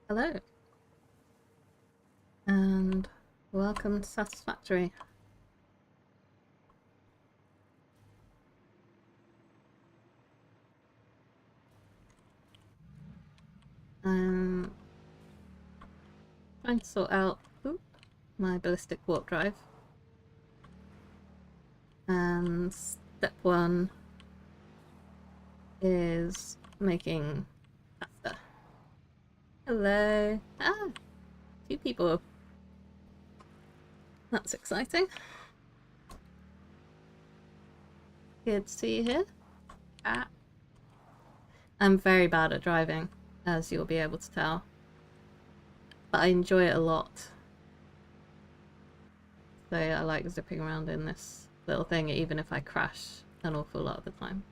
Hello, and welcome to Satisfactory. I'm trying to sort out my ballistic warp drive. And step one is making pasta. Hello. Ah, two people. That's exciting. Good to see you here. I'm very bad at driving, as you'll be able to tell. But I enjoy it a lot. So I like zipping around in this little thing, even if I crash an awful lot of the time.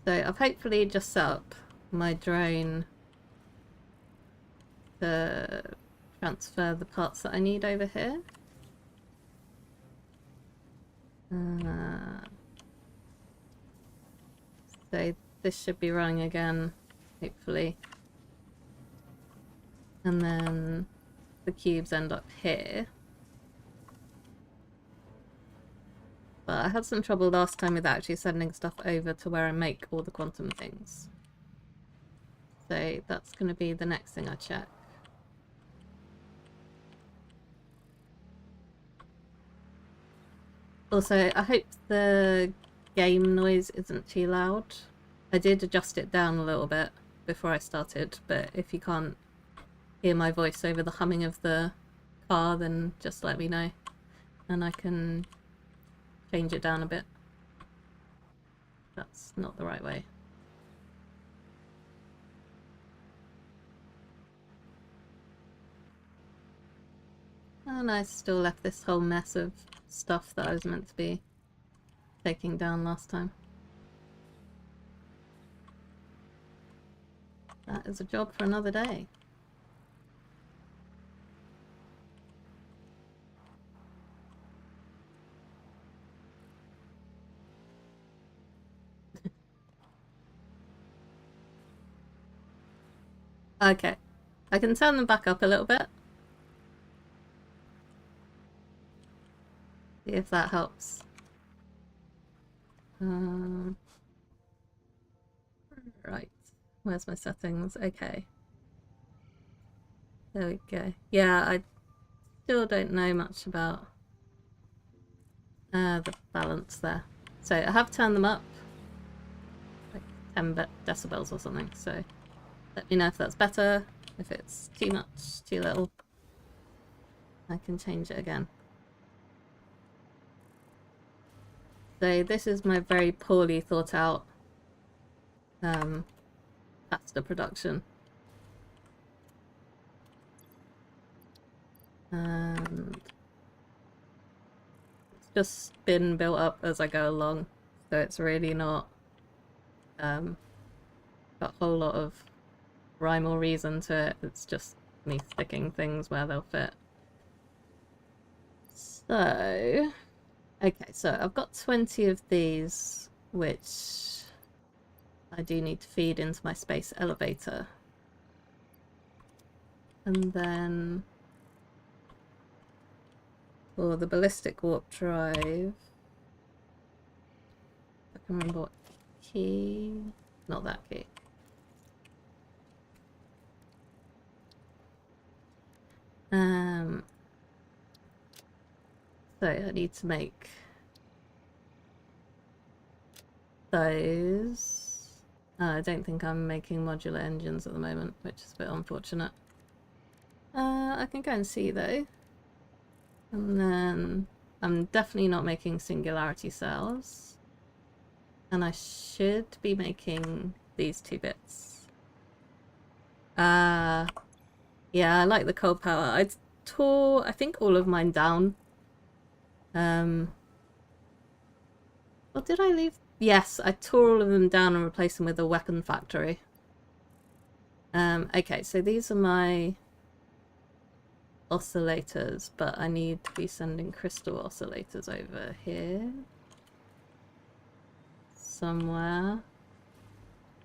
So I've hopefully just set up my drone to transfer the parts that I need over here. So this should be running again, hopefully. And then the cubes end up here. But I had some trouble last time with actually sending stuff over to where I make all the quantum things. So that's going to be the next thing I check. Also, I hope the game noise isn't too loud. I did adjust it down a little bit before I started, but if you can't hear my voice over the humming of the car, then just let me know and I can change it down a bit. That's not the right way. And I still left this whole mess of stuff that I was meant to be taking down last time. That is a job for another day. Okay, I can turn them back up a little bit. See if that helps. Right, where's my settings? Okay. There we go. Yeah, I still don't know much about the balance there. So I have turned them up like 10 decibels or something, so let me know if that's better. If it's too much, too little, I can change it again. So this is my very poorly thought out pasta production. And it's just been built up as I go along, so it's really not got a whole lot of rhyme or reason to it. It's just me sticking things where they'll fit. So, okay, so I've got 20 of these, which I do need to feed into my space elevator. And then for the ballistic warp drive, I can remember what key, not that key. So I need to make those. I don't think I'm making modular engines at the moment, which is a bit unfortunate. I can go and see though. And then I'm definitely not making singularity cells. And I should be making these two bits. Yeah, I like the cold power. I tore, I think, all of mine down. Or did I leave? Yes, I tore all of them down and replaced them with a weapon factory. Okay, so these are my oscillators, but I need to be sending crystal oscillators over here. Somewhere.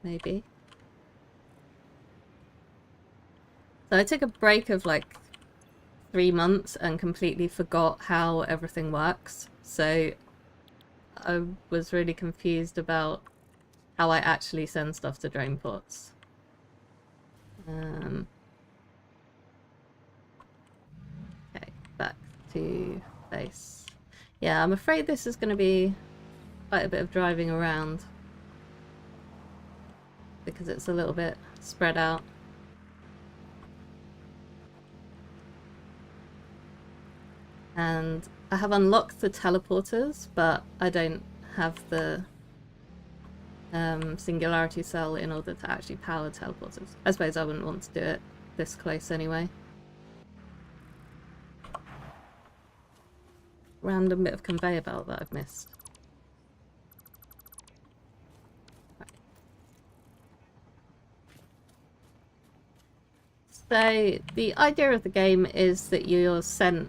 Maybe. So I took a break of like 3 months and completely forgot how everything works. So I was really confused about how I actually send stuff to drain ports. Okay, back to base. Yeah, I'm afraid this is going to be quite a bit of driving around because it's a little bit spread out. And I have unlocked the teleporters, but I don't have the singularity cell in order to actually power teleporters. I suppose I wouldn't want to do it this close anyway. Random bit of conveyor belt that I've missed. So the idea of the game is that you're sent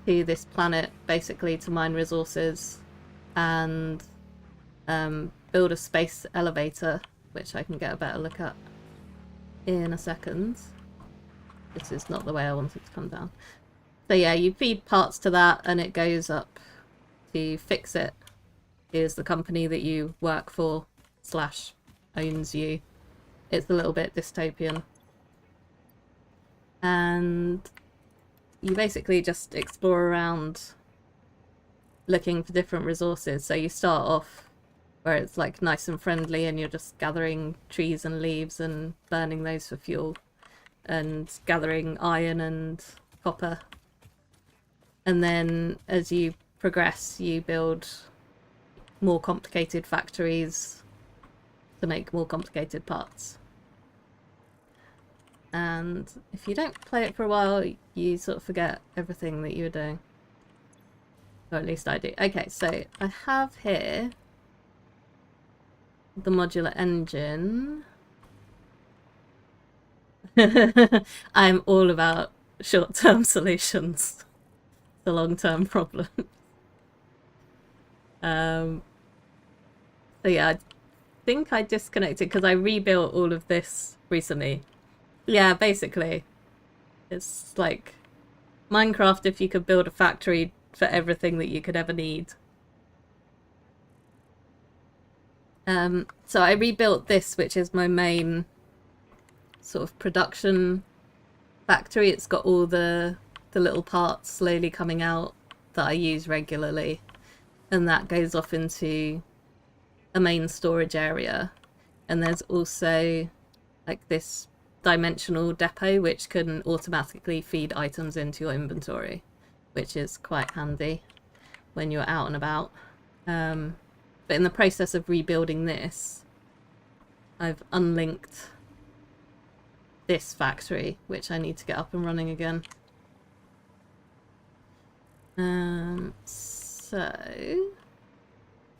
to this planet basically to mine resources and build a space elevator, which I can get a better look at in a second. This is not the way I want it to come down. So yeah, you feed parts to that and it goes up to fix it. Is the company that you work for / owns you. It's a little bit dystopian. And you basically just explore around looking for different resources. So you start off where it's like nice and friendly and you're just gathering trees and leaves and burning those for fuel and gathering iron and copper. And then as you progress, you build more complicated factories to make more complicated parts. And if you don't play it for a while, you sort of forget everything that you were doing. Or at least I do. Okay, so I have here the modular engine. I'm all about short-term solutions to long-term problems. So yeah, I think I disconnected because I rebuilt all of this recently. Yeah, basically. It's like Minecraft if you could build a factory for everything that you could ever need. So I rebuilt this, which is my main sort of production factory. It's got all the little parts slowly coming out that I use regularly. And that goes off into a main storage area. And there's also like this dimensional depot which can automatically feed items into your inventory, which is quite handy when you're out and about. But in the process of rebuilding this, I've unlinked this factory, which I need to get up and running again. So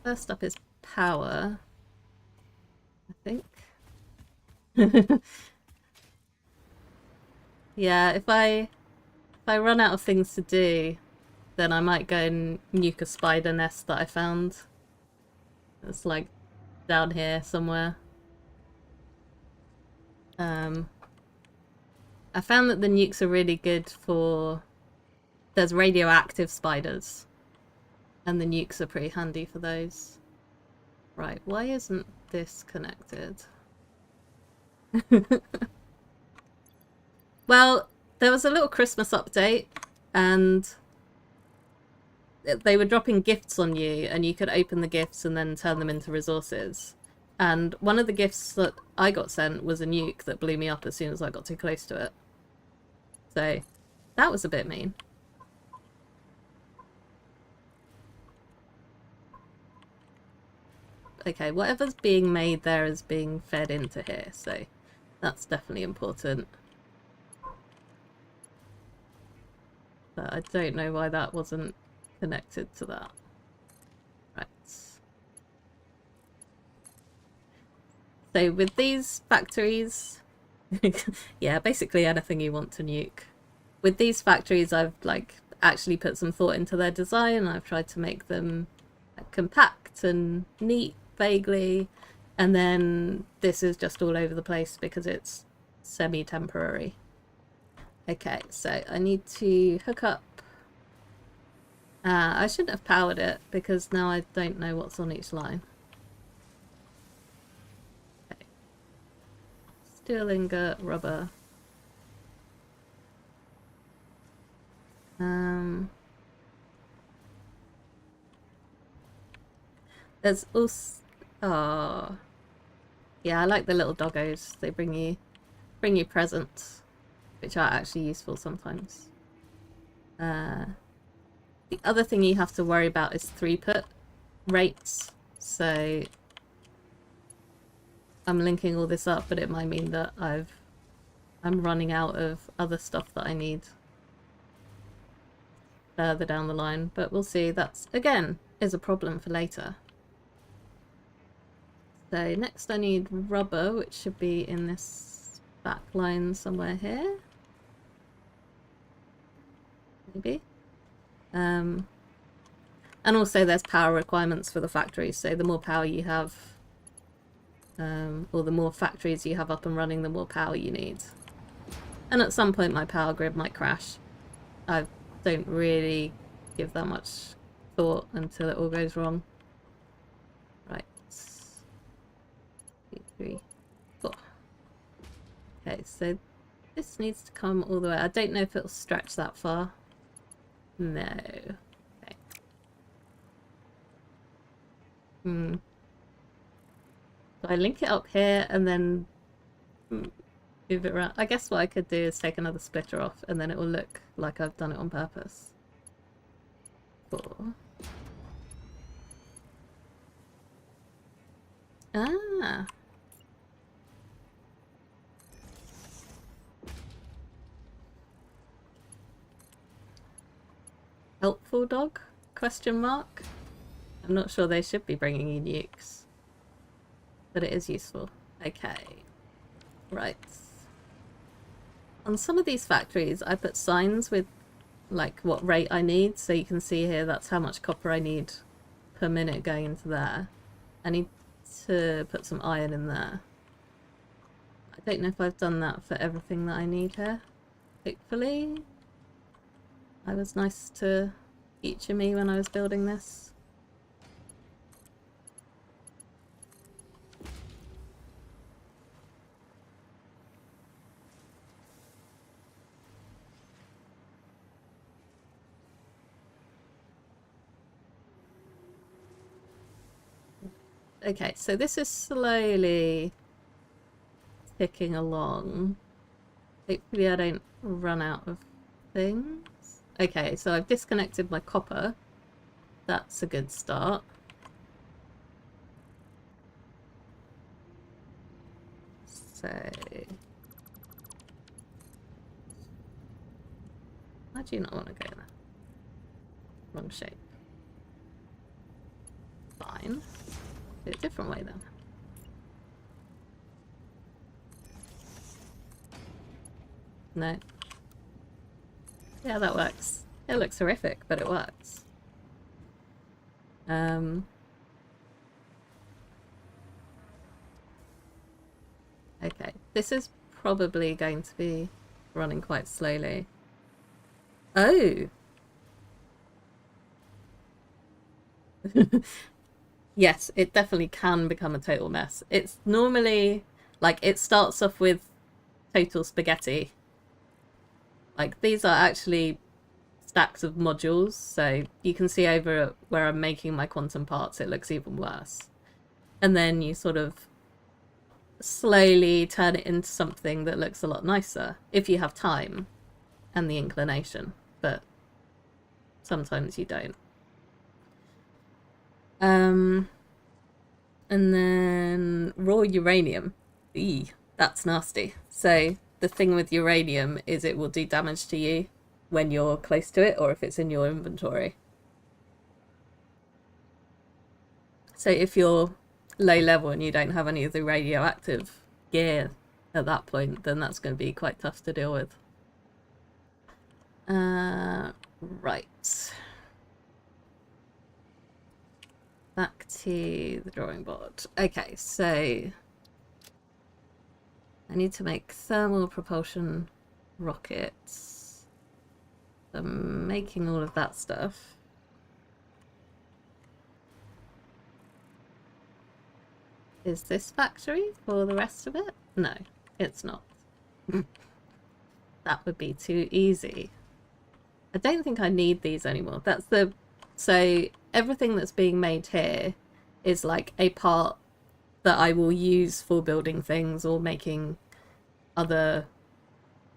first up is power, I think. Yeah, if I run out of things to do, then I might go and nuke a spider nest that I found. It's like down here somewhere. I found that the nukes are really good for... There's radioactive spiders. And the nukes are pretty handy for those. Right, why isn't this connected? Well, there was a little Christmas update, and they were dropping gifts on you, and you could open the gifts and then turn them into resources. And one of the gifts that I got sent was a nuke that blew me up as soon as I got too close to it. So, that was a bit mean. Okay, whatever's being made there is being fed into here, so that's definitely important. But I don't know why that wasn't connected to that. Right. So with these factories, yeah, basically anything you want to nuke with these factories, I've like actually put some thought into their design. I've tried to make them compact and neat vaguely, and then this is just all over the place because it's semi-temporary. Okay, so I need to hook up. I shouldn't have powered it because now I don't know what's on each line. Okay. Steel ingot, rubber. There's also, oh, yeah, I like the little doggos. They bring you presents, which are actually useful sometimes. The other thing you have to worry about is throughput rates. So I'm linking all this up, but it might mean that I'm running out of other stuff that I need further down the line, but we'll see. That's, again, is a problem for later. So next I need rubber, which should be in this back line somewhere here. Maybe. And also there's power requirements for the factories, so the more power you have, or the more factories you have up and running, the more power you need. And at some point my power grid might crash. I don't really give that much thought until it all goes wrong. Right. 2, 3, 4. Okay, so this needs to come all the way. I don't know if it'll stretch that far. No. Okay. So I link it up here and then move it around. I guess what I could do is take another splitter off and then it will look like I've done it on purpose. 4. Ah. Helpful dog? Question mark? I'm not sure they should be bringing you nukes. But it is useful. Okay. Right. On some of these factories, I put signs with like what rate I need. So you can see here, that's how much copper I need per minute going into there. I need to put some iron in there. I don't know if I've done that for everything that I need here. Hopefully. I was nice to each of me when I was building this. Okay, so this is slowly ticking along. Hopefully I don't run out of things. Okay, so I've disconnected my copper. That's a good start. So... why do you not want to go there? Wrong shape. Fine. Do it a different way then. No. Yeah, that works. It looks horrific, but it works. Okay, this is probably going to be running quite slowly. Oh! Yes, it definitely can become a total mess. It's normally, like, it starts off with total spaghetti. Like, these are actually stacks of modules, so you can see over where I'm making my quantum parts, it looks even worse. And then you sort of slowly turn it into something that looks a lot nicer, if you have time and the inclination, but sometimes you don't. And then raw uranium. Eee, that's nasty. So the thing with uranium is it will do damage to you when you're close to it or if it's in your inventory. So if you're low level and you don't have any of the radioactive gear at that point, then that's going to be quite tough to deal with. Right. Back to the drawing board. Okay, so I need to make thermal propulsion rockets. I'm making all of that stuff. Is this factory for the rest of it? No, it's not. That would be too easy. I don't think I need these anymore. That's the... So everything that's being made here is like a part that I will use for building things or making other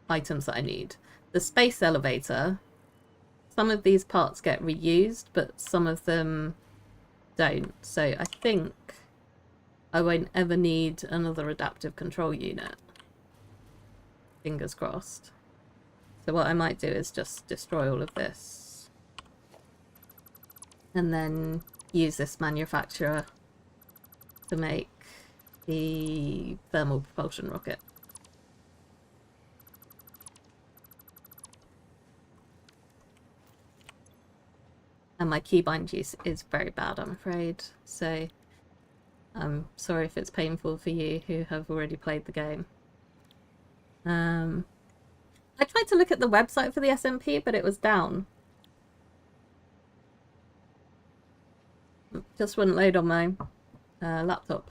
items that I need. The space elevator, some of these parts get reused, but some of them don't. So I think I won't ever need another adaptive control unit. Fingers crossed. So what I might do is just destroy all of this. And then use this manufacturer to make the thermal propulsion rocket. And my keybind use is very bad, I'm afraid. So I'm sorry if it's painful for you who have already played the game. I tried to look at the website for the SMP, but it was down. It just wouldn't load on my laptop.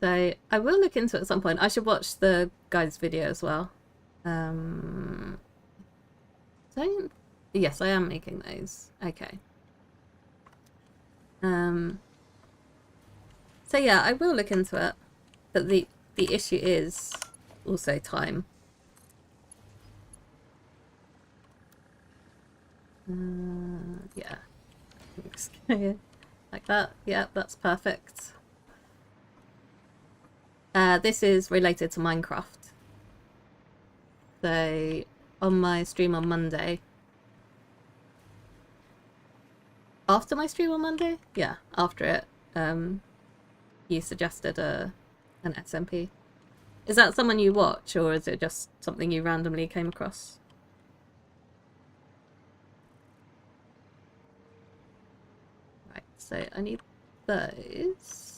So I will look into it at some point. I should watch the guy's video as well. Yes, I am making those. Okay. So yeah, I will look into it. But the issue is also time. Yeah. Like that. Yeah, that's perfect. This is related to Minecraft. So on my stream on Monday. After my stream on Monday? Yeah, after it. You suggested an SMP. Is that someone you watch, or is it just something you randomly came across? Right, so I need those.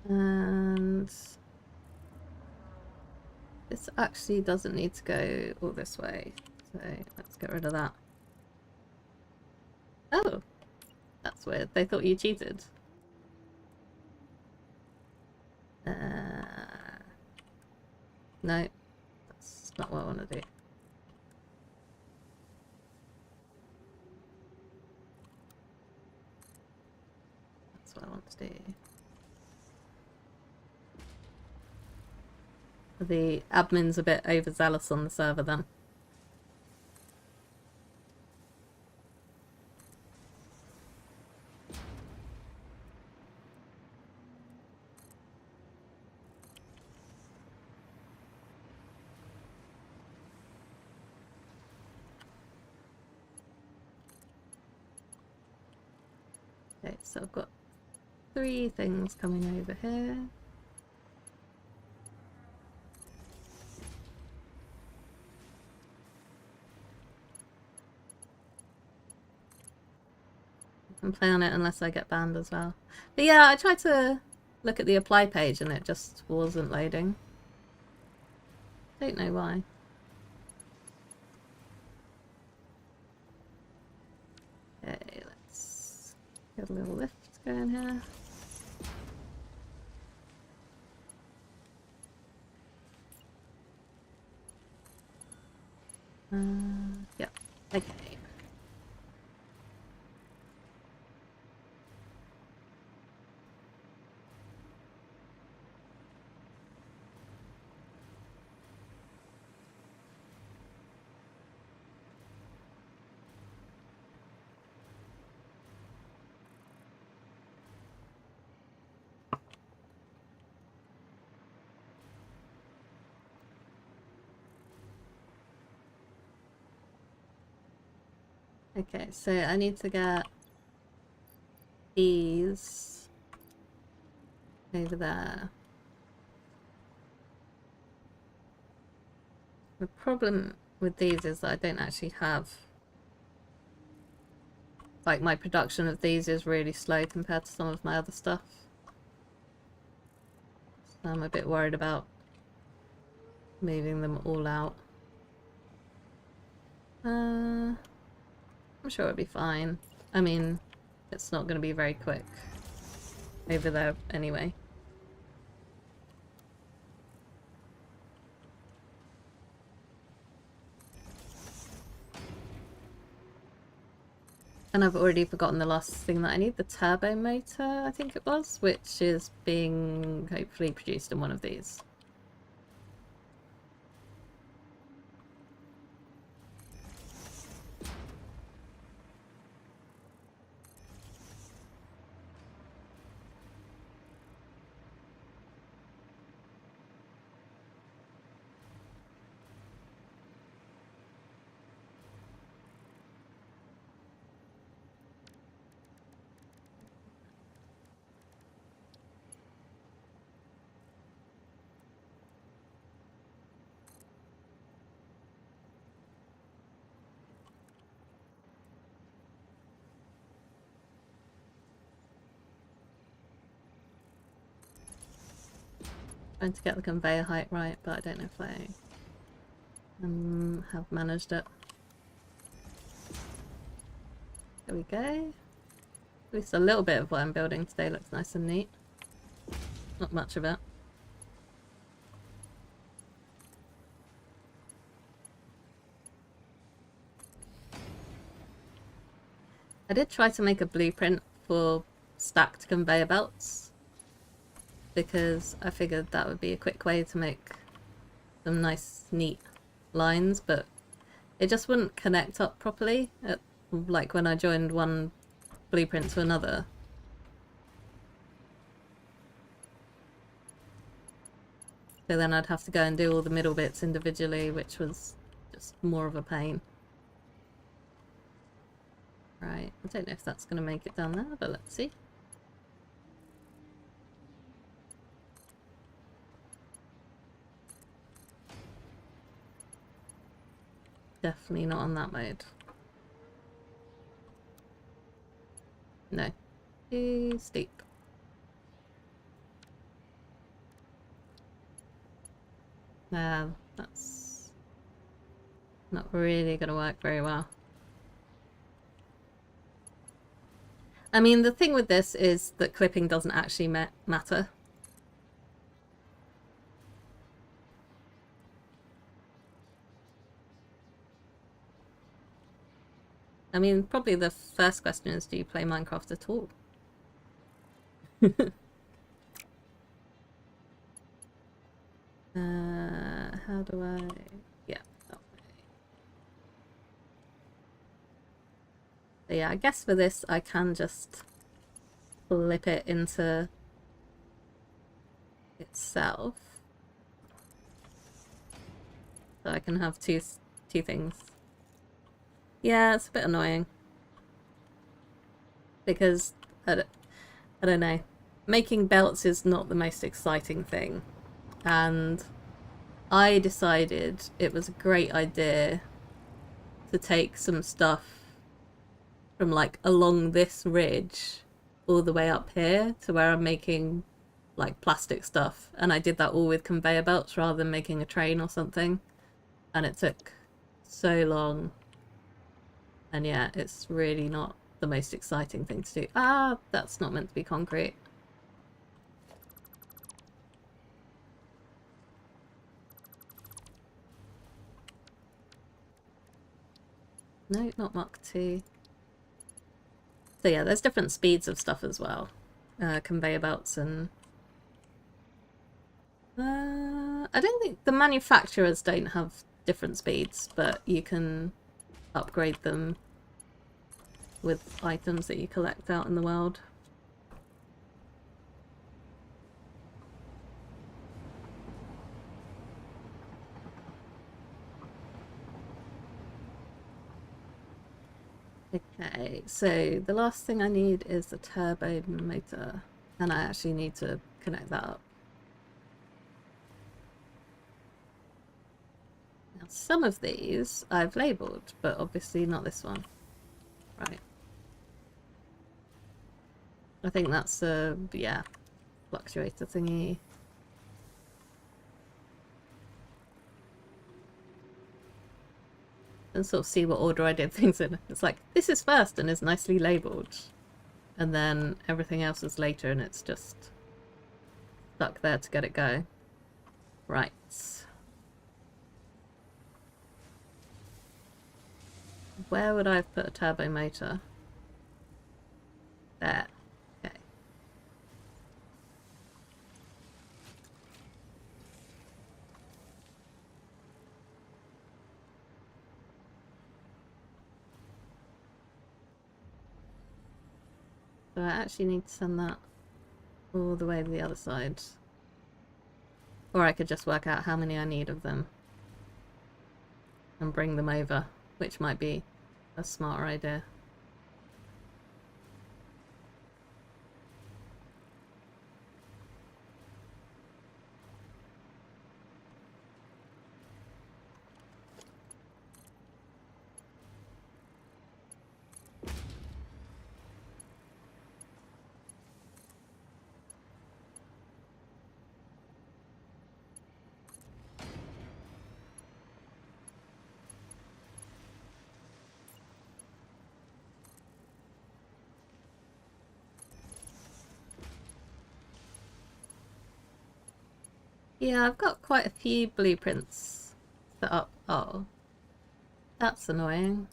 And this actually doesn't need to go all this way, so let's get rid of that. Oh, that's weird. They thought you cheated. No, that's not what I want to do. That's what I want to do. The admin's a bit overzealous on the server then. Okay, so I've got 3 things coming over here. I can play on it unless I get banned as well. But yeah, I tried to look at the apply page and it just wasn't loading. Don't know why. Okay, let's get a little lift going here. Yeah, okay. Okay, so I need to get these over there. The problem with these is that I don't actually have... Like, my production of these is really slow compared to some of my other stuff. So I'm a bit worried about moving them all out. I'm sure it'll be fine. I mean, it's not going to be very quick over there anyway. And I've already forgotten the last thing that I need, the turbo motor, I think it was, which is being hopefully produced in one of these. Trying to get the conveyor height right, but I don't know if I have managed it. There we go. At least a little bit of what I'm building today looks nice and neat. Not much of it. I did try to make a blueprint for stacked conveyor belts, because I figured that would be a quick way to make some nice, neat lines, but it just wouldn't connect up properly, like when I joined one blueprint to another. So then I'd have to go and do all the middle bits individually, which was just more of a pain. Right, I don't know if that's going to make it down there, but let's see. Definitely not on that mode. No. Too steep. That's not really going to work very well. I mean, the thing with this is that clipping doesn't actually matter. I mean, probably the first question is, do you play Minecraft at all? How do I... Yeah, that way. So yeah, I guess for this I can just flip it into itself. So I can have two things. Yeah, it's a bit annoying. Because, I don't know. Making belts is not the most exciting thing. And I decided it was a great idea to take some stuff from like along this ridge all the way up here to where I'm making like plastic stuff. And I did that all with conveyor belts rather than making a train or something. And it took so long. And yeah, it's really not the most exciting thing to do. Ah, that's not meant to be concrete. No, not Mach 2. So yeah, there's different speeds of stuff as well. Conveyor belts and... I don't think the manufacturers don't have different speeds, but you can upgrade them with items that you collect out in the world. Okay, so the last thing I need is the turbo motor, and I actually need to connect that up. Now, some of these I've labelled, but obviously not this one. Right. I think that's a, yeah, fluctuator thingy. And sort of see what order I did things in. It's like, this is first and is nicely labelled. And then everything else is later and it's just stuck there to get it go. Right. Where would I have put a turbo motor? There. Okay. So I actually need to send that all the way to the other side. Or I could just work out how many I need of them and bring them over, which might be a smarter idea. Yeah, I've got quite a few blueprints set up. Oh, that's annoying,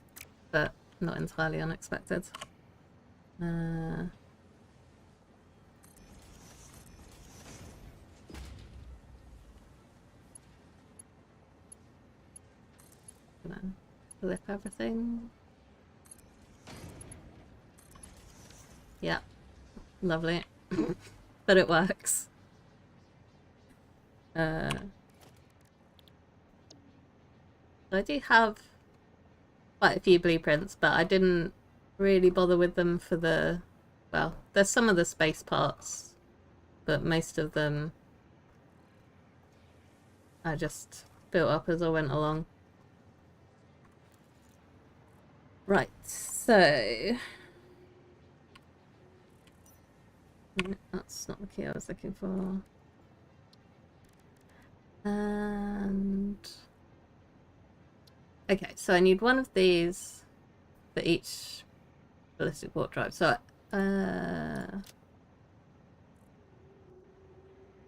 but not entirely unexpected. Gonna flip everything. Yeah, lovely. But it works. I do have quite a few blueprints, but I didn't really bother with them for the... Well, there's some of the space parts, but most of them I just built up as I went along. Right, so... That's not the key I was looking for. And... Okay, so I need one of these for each ballistic warp drive. So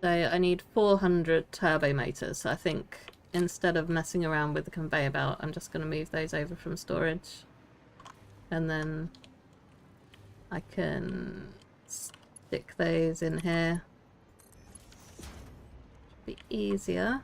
I need 400 turbo motors. So I think instead of messing around with the conveyor belt, I'm just going to move those over from storage. And then I can stick those in here. Should be easier.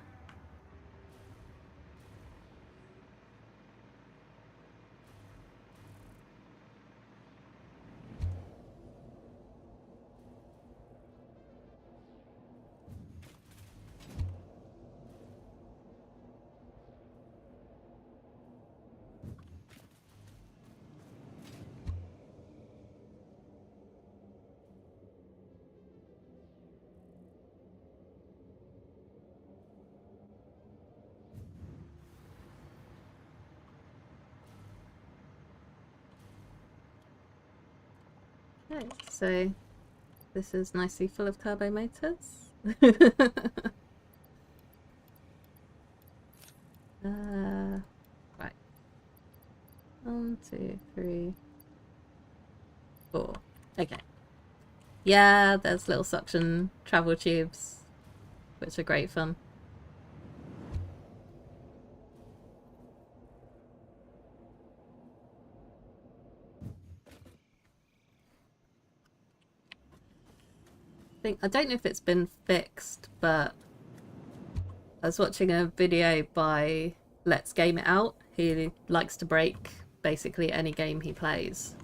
Okay, so this is nicely full of turbo motors. Right. 1, 2, 3, 4. Okay. Yeah, there's little suction travel tubes, which are great fun. I don't know if it's been fixed, but I was watching a video by Let's Game It Out. He likes to break basically any game he plays.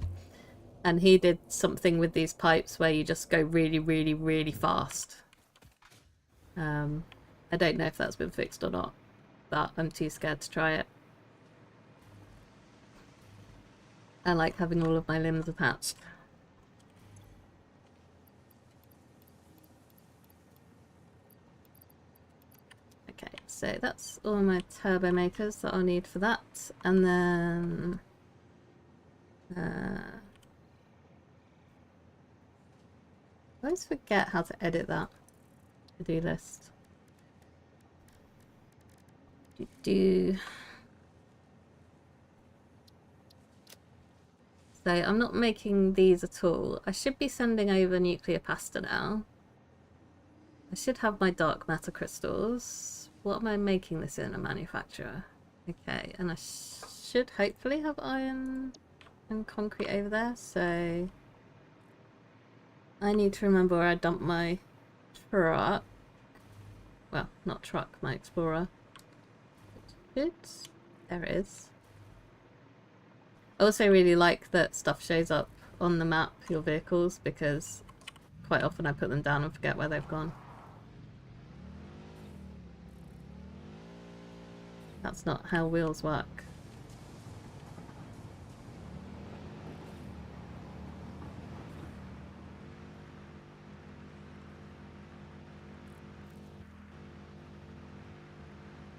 And he did something with these pipes where you just go really, really, really fast. I don't know if that's been fixed or not, but I'm too scared to try it. I like having all of my limbs attached. Okay, so that's all my turbo makers that I'll need for that. And then... I always forget how to edit that to-do list. So I'm not making these at all. I should be sending over nuclear pasta now. I should have my dark matter crystals. What am I making this in? A manufacturer. Okay, and I should hopefully have iron and concrete over there, so I need to remember where I dumped my truck. Well, not truck, my explorer. Good. There it is. I also really like that stuff shows up on the map, your vehicles, because quite often I put them down and forget where they've gone. That's not how wheels work.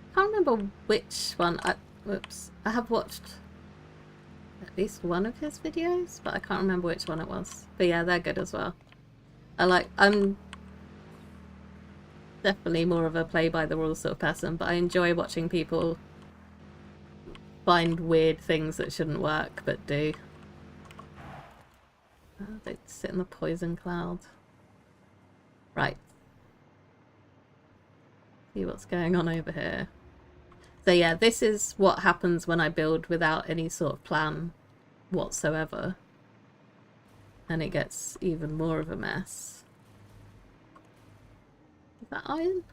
I can't remember which one. Whoops. I have watched at least one of his videos, but I can't remember which one it was. But yeah, they're good as well. I'm definitely more of a play by the rules sort of person, but I enjoy watching people find weird things that shouldn't work but do. They sit in the poison cloud. Right. See what's going on over here. So yeah, this is what happens when I build without any sort of plan whatsoever. And it gets even more of a mess. Is that iron?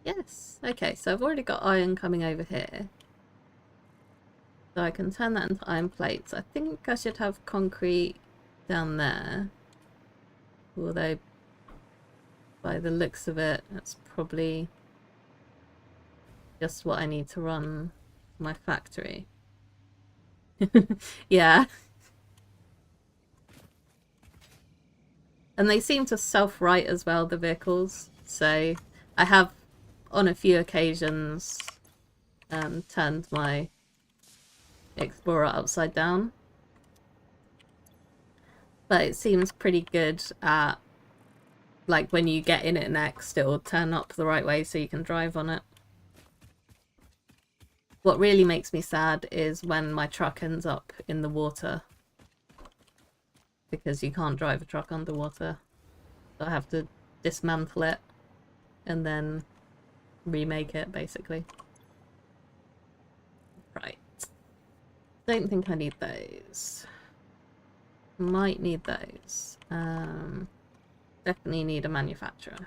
Yes. Okay, so I've already got iron coming over here. So I can turn that into iron plates. I think I should have concrete down there. Although, by the looks of it, that's probably just what I need to run my factory. Yeah. And they seem to self-right as well, the vehicles. So I have, on a few occasions, turned my Explorer upside down. But it seems pretty good at, like, when you get in it next, it will turn up the right way so you can drive on it. What really makes me sad is when my truck ends up in the water. Because you can't drive a truck underwater. So I have to dismantle it and then remake it, basically. Right. Don't think I need those. Might need those. Definitely need a manufacturer.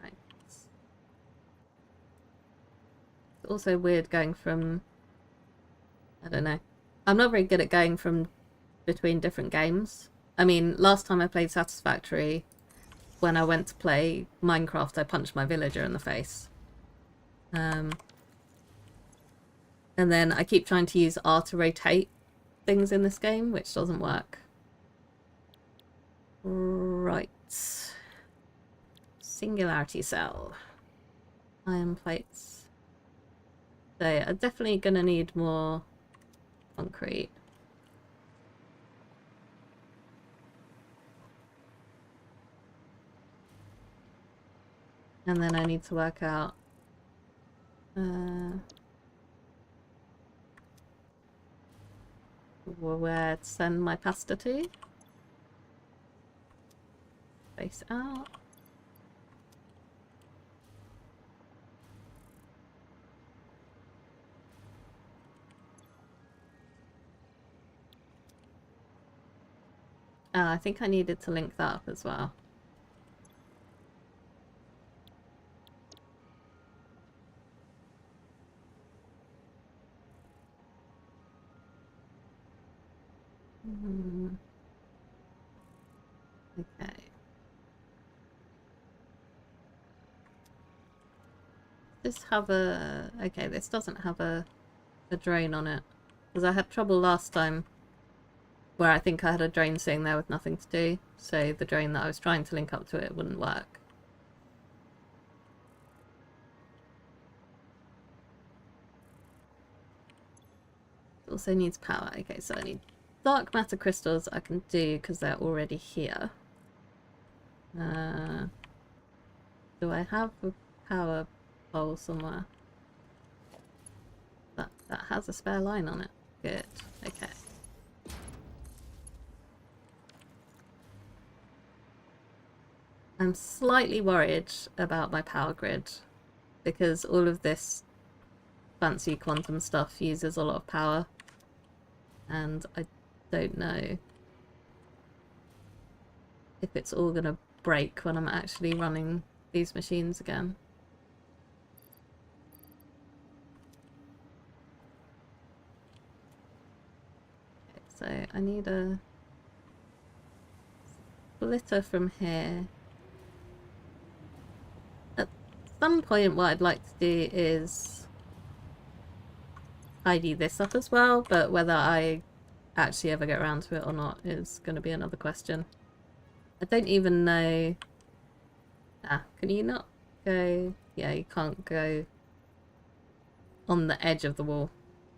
Right. It's also weird going from... I don't know. I'm not very good at going from between different games. I mean, last time I played Satisfactory, when I went to play Minecraft, I punched my villager in the face. And then I keep trying to use R to rotate things in this game, which doesn't work. Right. Singularity cell. Iron plates. So I'm definitely gonna need more concrete. And then I need to work out where to send my pasta to. Face out. I think I needed to link that up as well. Okay. This have a... Okay, this doesn't have a drain on it. Because I had trouble last time where I think I had a drain sitting there with nothing to do. So the drain that I was trying to link up to it wouldn't work. It also needs power. Okay, so I need dark matter crystals I can do because they're already here. Do I have a power pole somewhere? That has a spare line on it. Good. Okay. I'm slightly worried about my power grid because all of this fancy quantum stuff uses a lot of power and I don't know if it's all gonna break when I'm actually running these machines again. Okay, so I need a splitter from here. At some point what I'd like to do is tidy this up as well, but whether I actually ever get around to it or not is going to be another question. I don't even know... can you not go... Yeah, you can't go on the edge of the wall.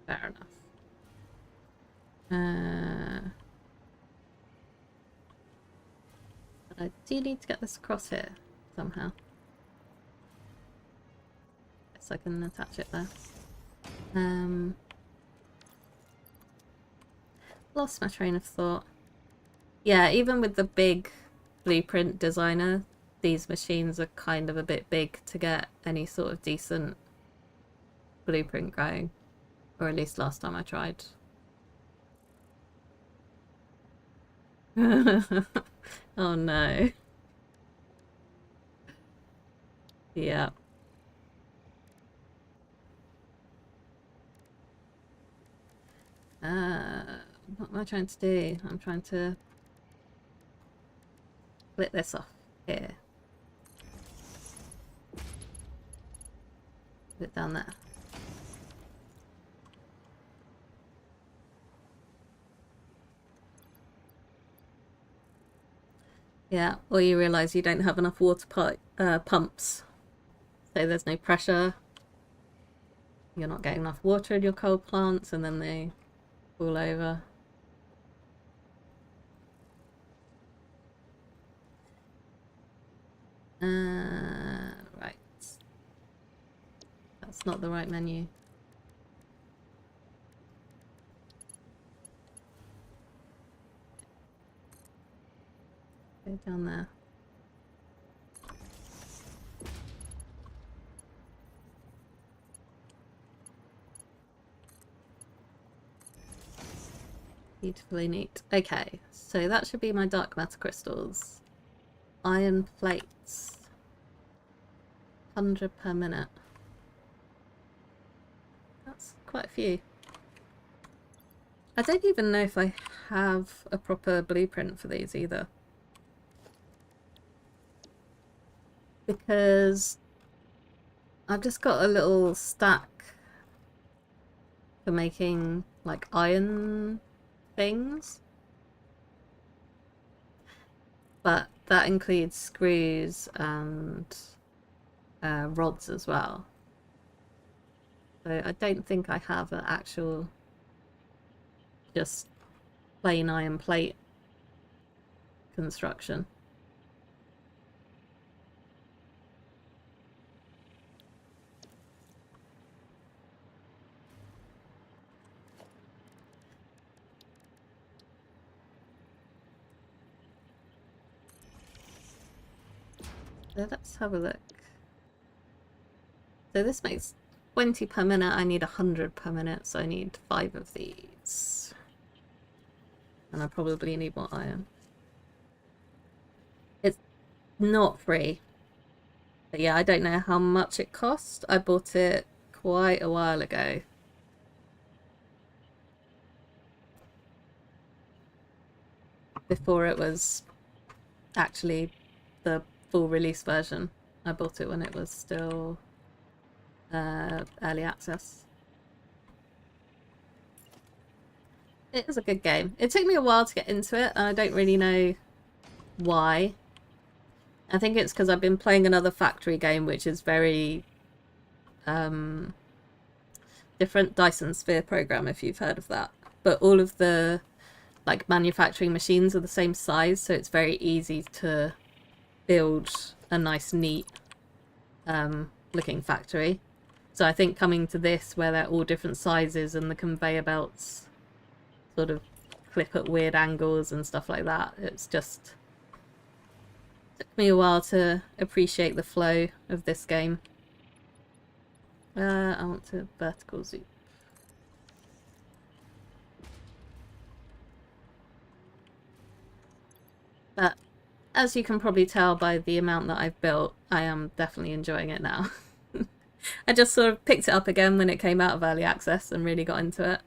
Fair enough. But I do need to get this across here somehow. Guess I can attach it there. Lost my train of thought. Yeah, even with the big blueprint designer, these machines are kind of a bit big to get any sort of decent blueprint going. Or at least last time I tried. Oh no. Yeah. What am I trying to do? I'm trying to split this off here. Put it down there. Yeah, or you realise you don't have enough water pumps. So there's no pressure. You're not getting enough water in your coal plants and then they fall over. Right. That's not the right menu. Go down there. Beautifully neat. Okay, so that should be my dark matter crystals. Iron plates. 100 per minute. That's quite a few. I don't even know if I have a proper blueprint for these either. Because I've just got a little stack for making like iron things. But that includes screws and rods as well. So I don't think I have an actual just plain iron plate construction. So let's have a look. So this makes 20 per minute. I need 100 per minute, so I need 5 of these. And I probably need more iron. It's not free. But yeah, I don't know how much it cost. I bought it quite a while ago. before it was actually the full release version. I bought it when it was still early access. It was a good game. It took me a while to get into it, and I don't really know why. I think it's because I've been playing another factory game which is very different, Dyson Sphere program, if you've heard of that. But all of the like manufacturing machines are the same size, so it's very easy to build a nice, neat looking factory. So I think coming to this, where they're all different sizes and the conveyor belts sort of clip at weird angles and stuff like that, it's just took me a while to appreciate the flow of this game. I want to vertical zoom. But as you can probably tell by the amount that I've built, I am definitely enjoying it now. I just sort of picked it up again when it came out of early access and really got into it.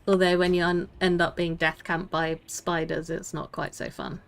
Although when you end up being death camped by spiders, it's not quite so fun.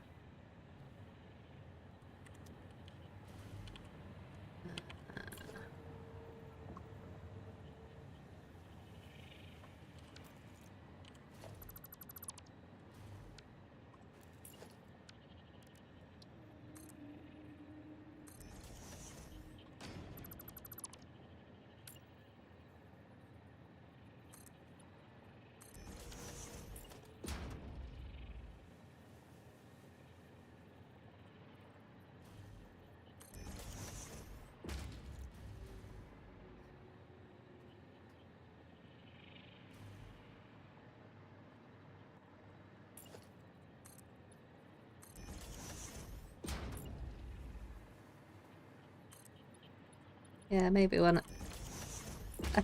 Yeah, maybe one. I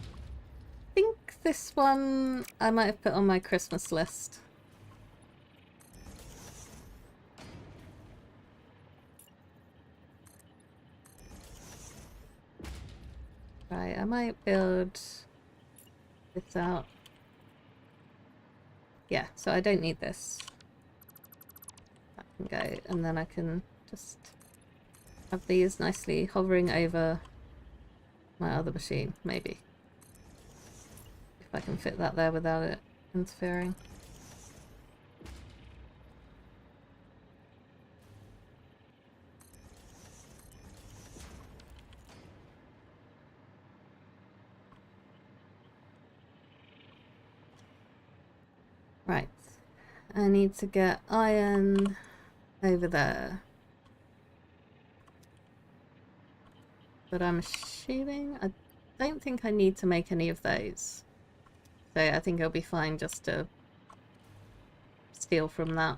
think this one I might have put on my Christmas list. Right, I might build this out. Yeah, so I don't need this. That can go, and then I can just have these nicely hovering over my other machine, maybe. If I can fit that there without it interfering. Right, I need to get iron over there. But I'm assuming I don't think I need to make any of those. So I think it'll be fine just to steal from that.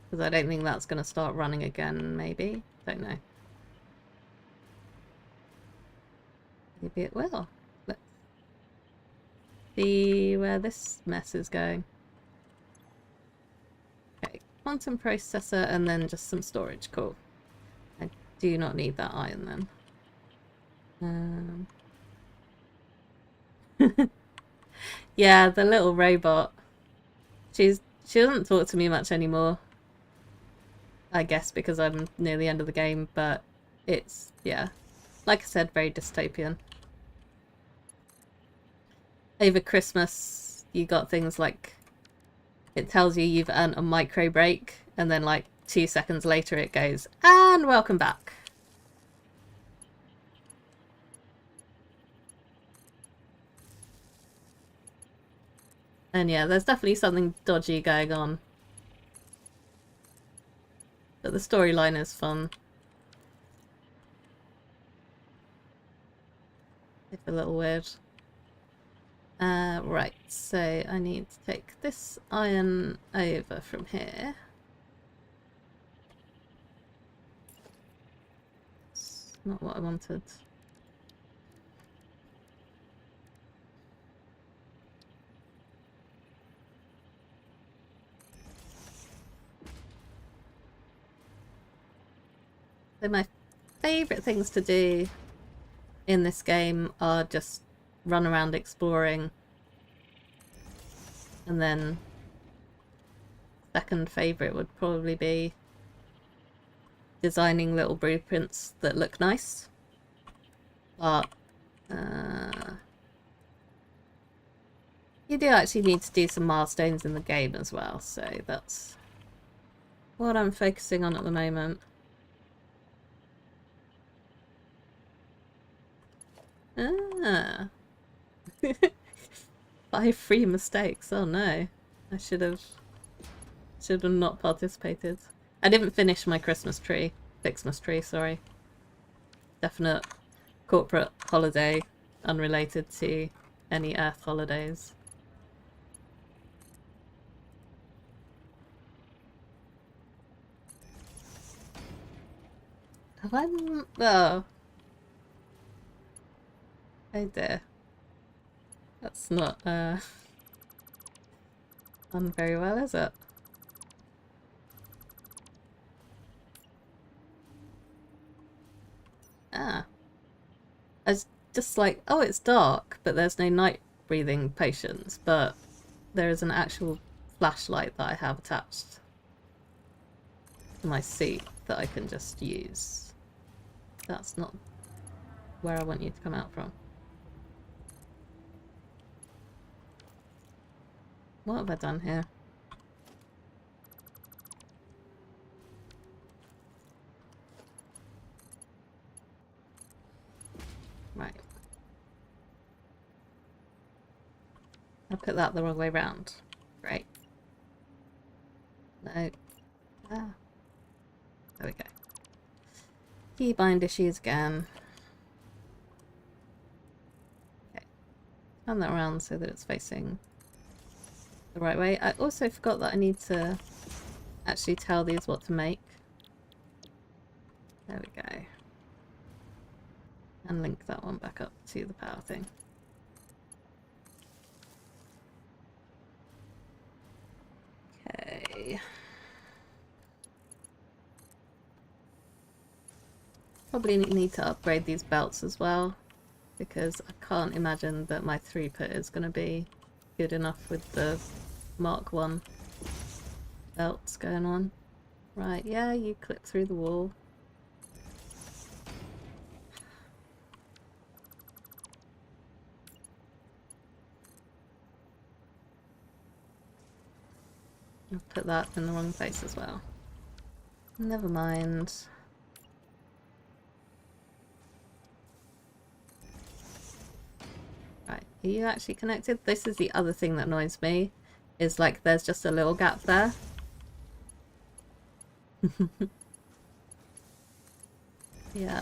Because I don't think that's going to start running again, maybe. Don't know. Maybe it will. Let's see where this mess is going. Okay, quantum processor and then just some storage. Cool. I do not need that iron then. Yeah, the little robot. She doesn't talk to me much anymore. I guess because I'm near the end of the game, but it's, yeah, like I said, very dystopian. Over Christmas, you got things like it tells you you've earned a micro break, and then like 2 seconds later it goes, and welcome back. And yeah, there's definitely something dodgy going on. But the storyline is fun. If a little weird. Right, so I need to take this iron over from here. It's not what I wanted. So my favourite things to do in this game are just run around exploring. And then second favourite would probably be designing little blueprints that look nice. But you do actually need to do some milestones in the game as well, so that's what I'm focusing on at the moment. Ah. 5 free mistakes. Oh no. I should have not participated. I didn't finish my Christmas tree. Xmas tree, sorry. Definite corporate holiday, unrelated to any Earth holidays. Have I... Oh. Oh dear. That's not, done very well, is it? Ah. I was just like, oh, it's dark, but there's no night breathing potions, but there is an actual flashlight that I have attached to my suit that I can just use. That's not where I want you to come out from. What have I done here? Right. I put that the wrong way round. Great. No. Ah. There we go. Keybind issues again. Okay. Turn that around so that it's facing the right way. I also forgot that I need to actually tell these what to make. There we go. And link that one back up to the power thing. Okay. Probably need to upgrade these belts as well, because I can't imagine that my throughput is going to be good enough with the Mark 1 belts going on. Right, yeah, you clip through the wall. I've put that in the wrong place as well. Never mind. Right, are you actually connected? This is the other thing that annoys me, is like there's just a little gap there. Yeah,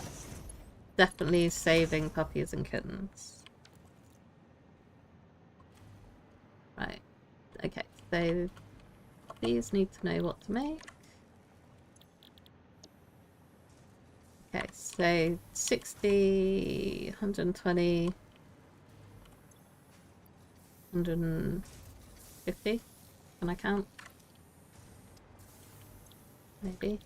definitely saving puppies and kittens. Right, okay, so these need to know what to make. Okay, so 60, 120, 150. Can I count? Maybe.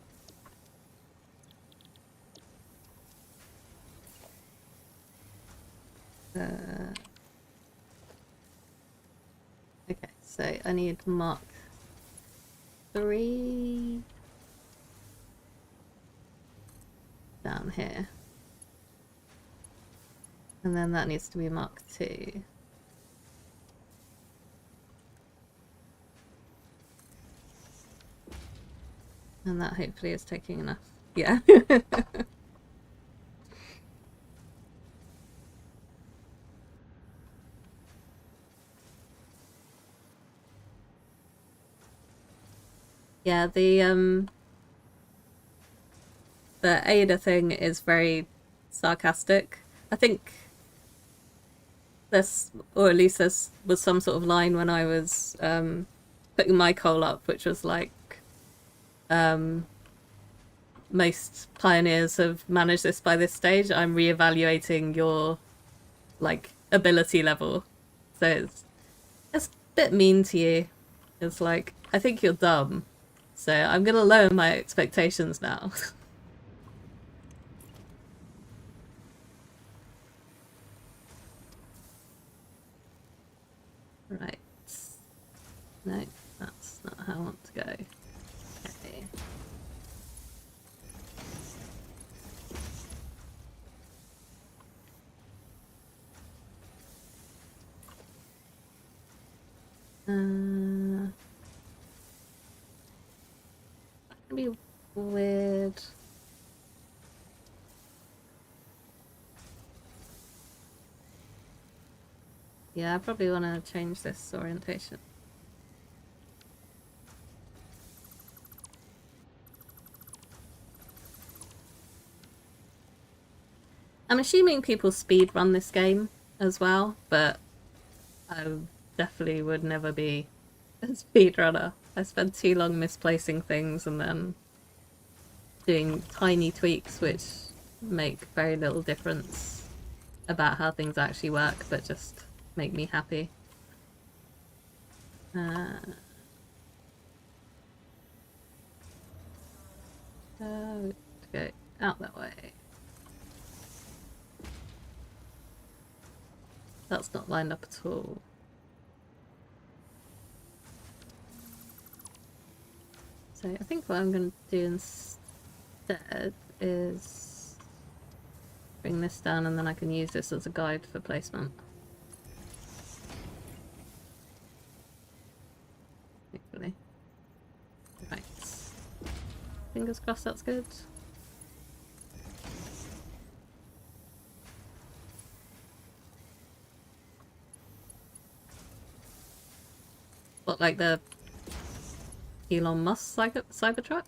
Okay, so I need Mark 3 down here. And then that needs to be Mark 2. And that hopefully is taking enough. Yeah. Yeah, the Ada thing is very sarcastic. I think this, or at least this was some sort of line when I was putting my coal up, which was like, most pioneers have managed this by this stage. I'm reevaluating your like ability level, so it's a bit mean to you. It's like, I think you're dumb, so I'm gonna lower my expectations now. No, that's not how I want to go. Okay. That can be weird. Yeah, I probably want to change this orientation. I'm assuming people speed run this game as well, but I definitely would never be a speedrunner. I spend too long misplacing things and then doing tiny tweaks which make very little difference about how things actually work, but just make me happy. Go out that way. That's not lined up at all. So I think what I'm going to do instead is bring this down, and then I can use this as a guide for placement. Hopefully. Right. Fingers crossed that's good. What, like the Elon Musk Cybertruck?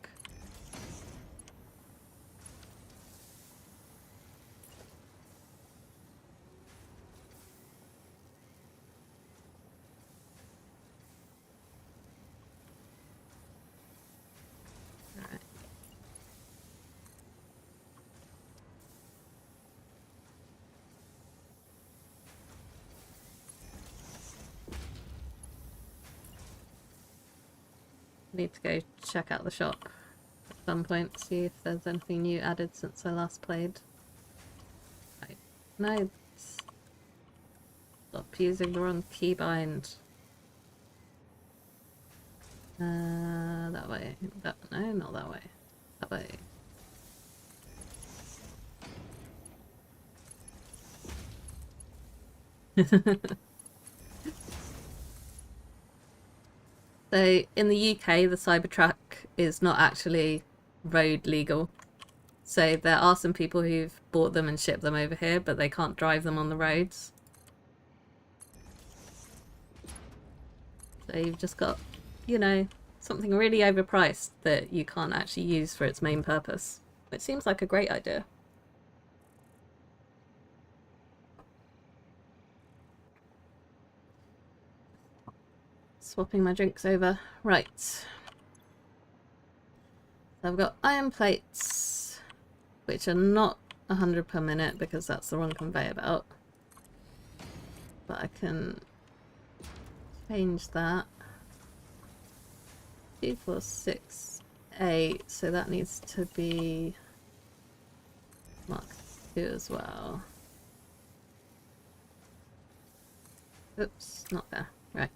Alright. Need to go check out the shop at some point, see if there's anything new added since I last played. Right. No. Stop using the wrong keybind. That way. No, not that way. That way. So in the UK, the Cybertruck is not actually road legal. So there are some people who've bought them and shipped them over here, but they can't drive them on the roads. So you've just got, you know, something really overpriced that you can't actually use for its main purpose. It seems like a great idea. Swapping my drinks over. Right. So I've got iron plates, which are not 100 per minute because that's the wrong conveyor belt. But I can change that. 2, 4, 6, 8. So that needs to be Mark 2 as well. Oops, not there. Right.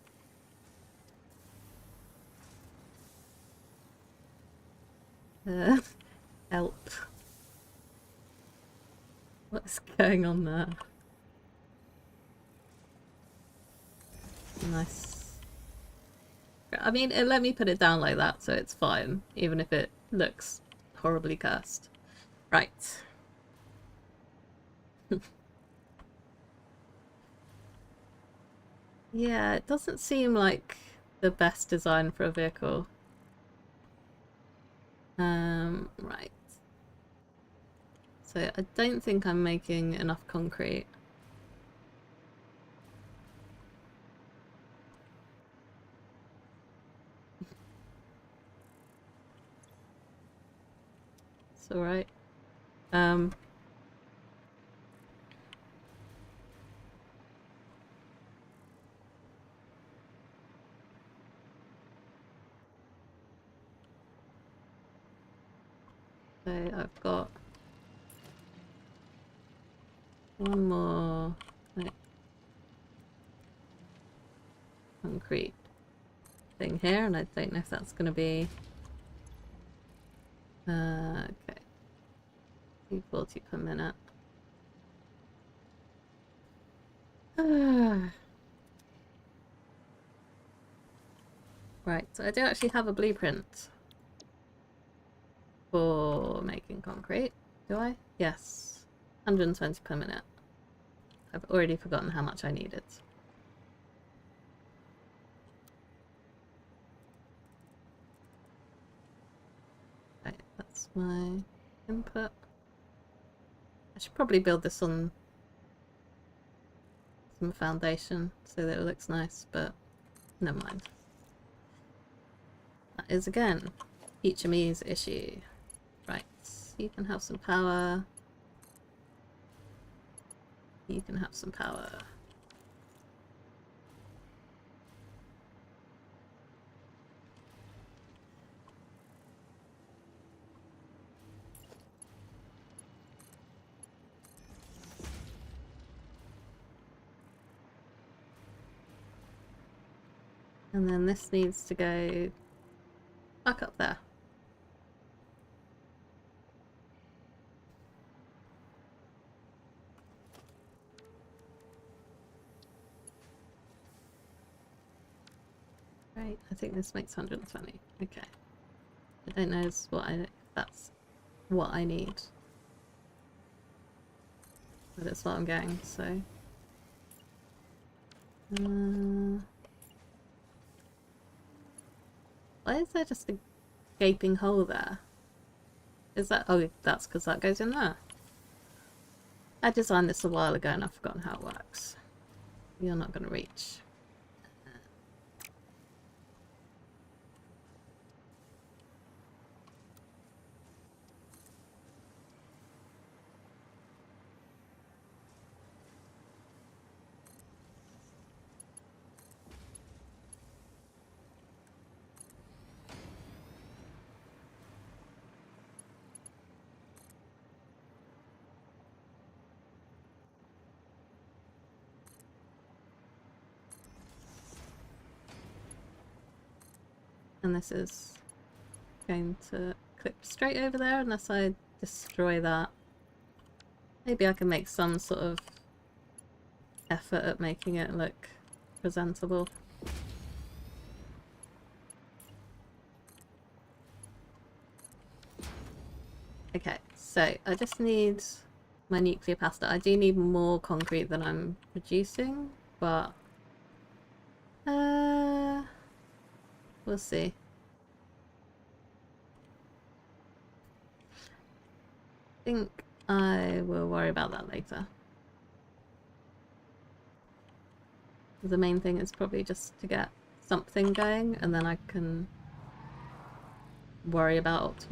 Help. What's going on there? Nice. I mean, it let me put it down like that, so it's fine, even if it looks horribly cursed. Right. Yeah, it doesn't seem like the best design for a vehicle. Right. So I don't think I'm making enough concrete. It's alright. So I've got one more concrete something here, and I don't know if that's going to be... okay. 240 per minute. Right, so I do actually have a blueprint for making concrete. Do I? Yes. 120 per minute. I've already forgotten how much I needed. Right, that's my input. I should probably build this on some foundation so that it looks nice, but never mind. That is again future me's issue. Right, you can have some power. You can have some power. And then this needs to go back up there. Right, I think this makes 120. Okay. I don't know if that's what I need. But it's what I'm getting, so... why is there just a gaping hole there? Is that... oh, that's because that goes in there. I designed this a while ago and I've forgotten how it works. You're not going to reach. And this is going to clip straight over there unless I destroy that. Maybe I can make some sort of effort at making it look presentable. Okay, so I just need my nuclear pasta. I do need more concrete than I'm producing, but we'll see. I think I will worry about that later. The main thing is probably just to get something going, and then I can worry about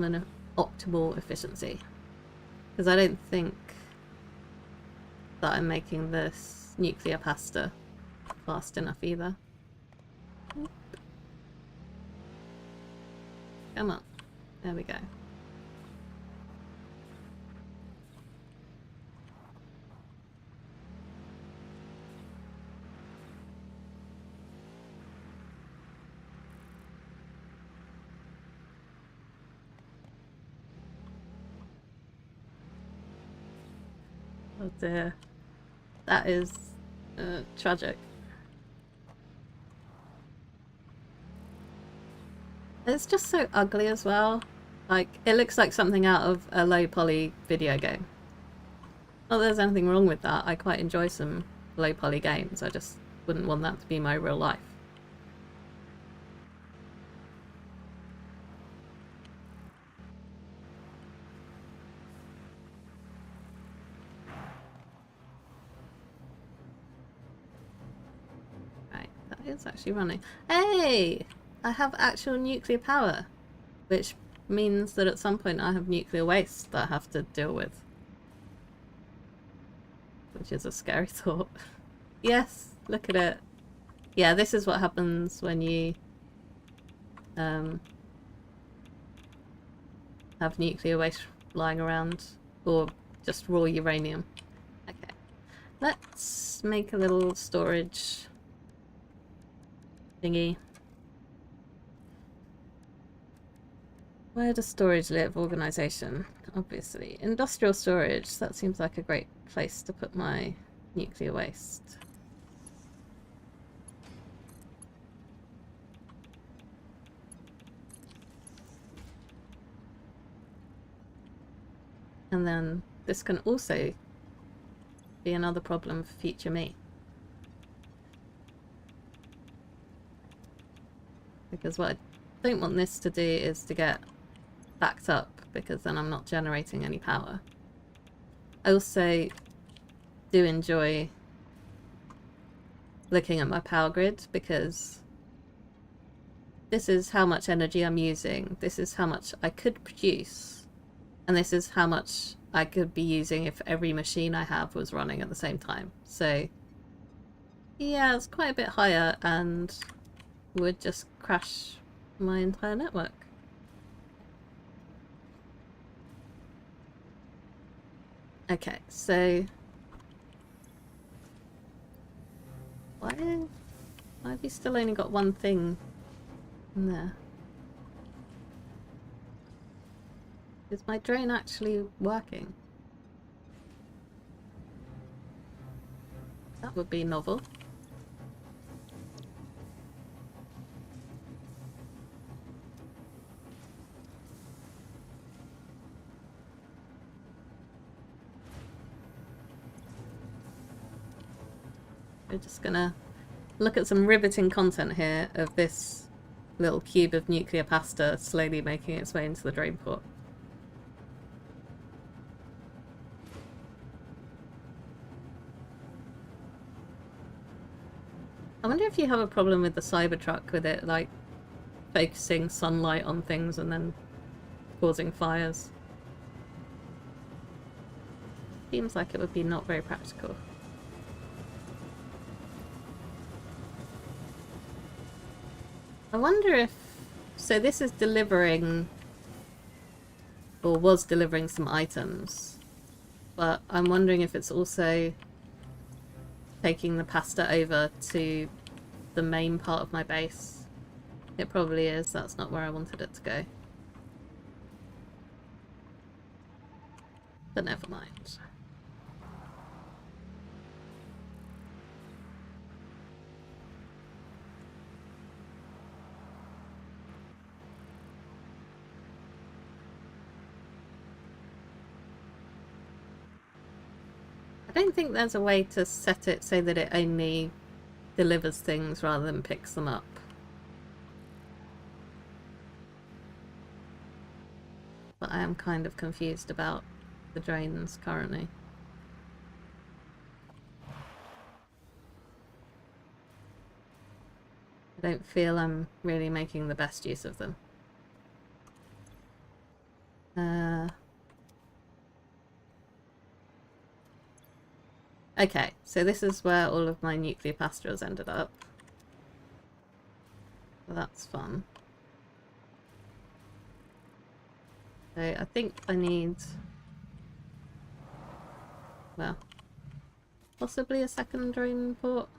optimal efficiency. Because I don't think that I'm making this nuclear pasta fast enough either. Come on. There we go. Oh dear. That is tragic. It's just so ugly as well. Like, it looks like something out of a low poly video game. Not that there's anything wrong with that. I quite enjoy some low poly games. I just wouldn't want that to be my real life. Right, that is actually running. Hey! I have actual nuclear power, which means that at some point I have nuclear waste that I have to deal with. Which is a scary thought. Yes, look at it. Yeah, this is what happens when you have nuclear waste lying around, or just raw uranium. Okay, let's make a little storage thingy. Where does storage live? Organisation, obviously. Industrial storage, that seems like a great place to put my nuclear waste. And then this can also be another problem for future me. Because what I don't want this to do is to get backed up, because then I'm not generating any power. I also do enjoy looking at my power grid, because this is how much energy I'm using, this is how much I could produce, and this is how much I could be using if every machine I have was running at the same time. So yeah, it's quite a bit higher and would just crash my entire network. Okay, so why have you still only got one thing in there? Is my drone actually working? That would be novel. We're just gonna look at some riveting content here of this little cube of nuclear pasta slowly making its way into the drain port. I wonder if you have a problem with the Cybertruck, with it like focusing sunlight on things and then causing fires. Seems like it would be not very practical. I wonder if... So this is delivering, or was delivering, some items, but I'm wondering if it's also taking the pasta over to the main part of my base. It probably is. That's not where I wanted it to go. But never mind. I don't think there's a way to set it so that it only delivers things rather than picks them up. But I am kind of confused about the drains currently. I don't feel I'm really making the best use of them. Okay, so this is where all of my nuclear pasta has ended up. So that's fun. So I think I need... well, possibly a second drain port.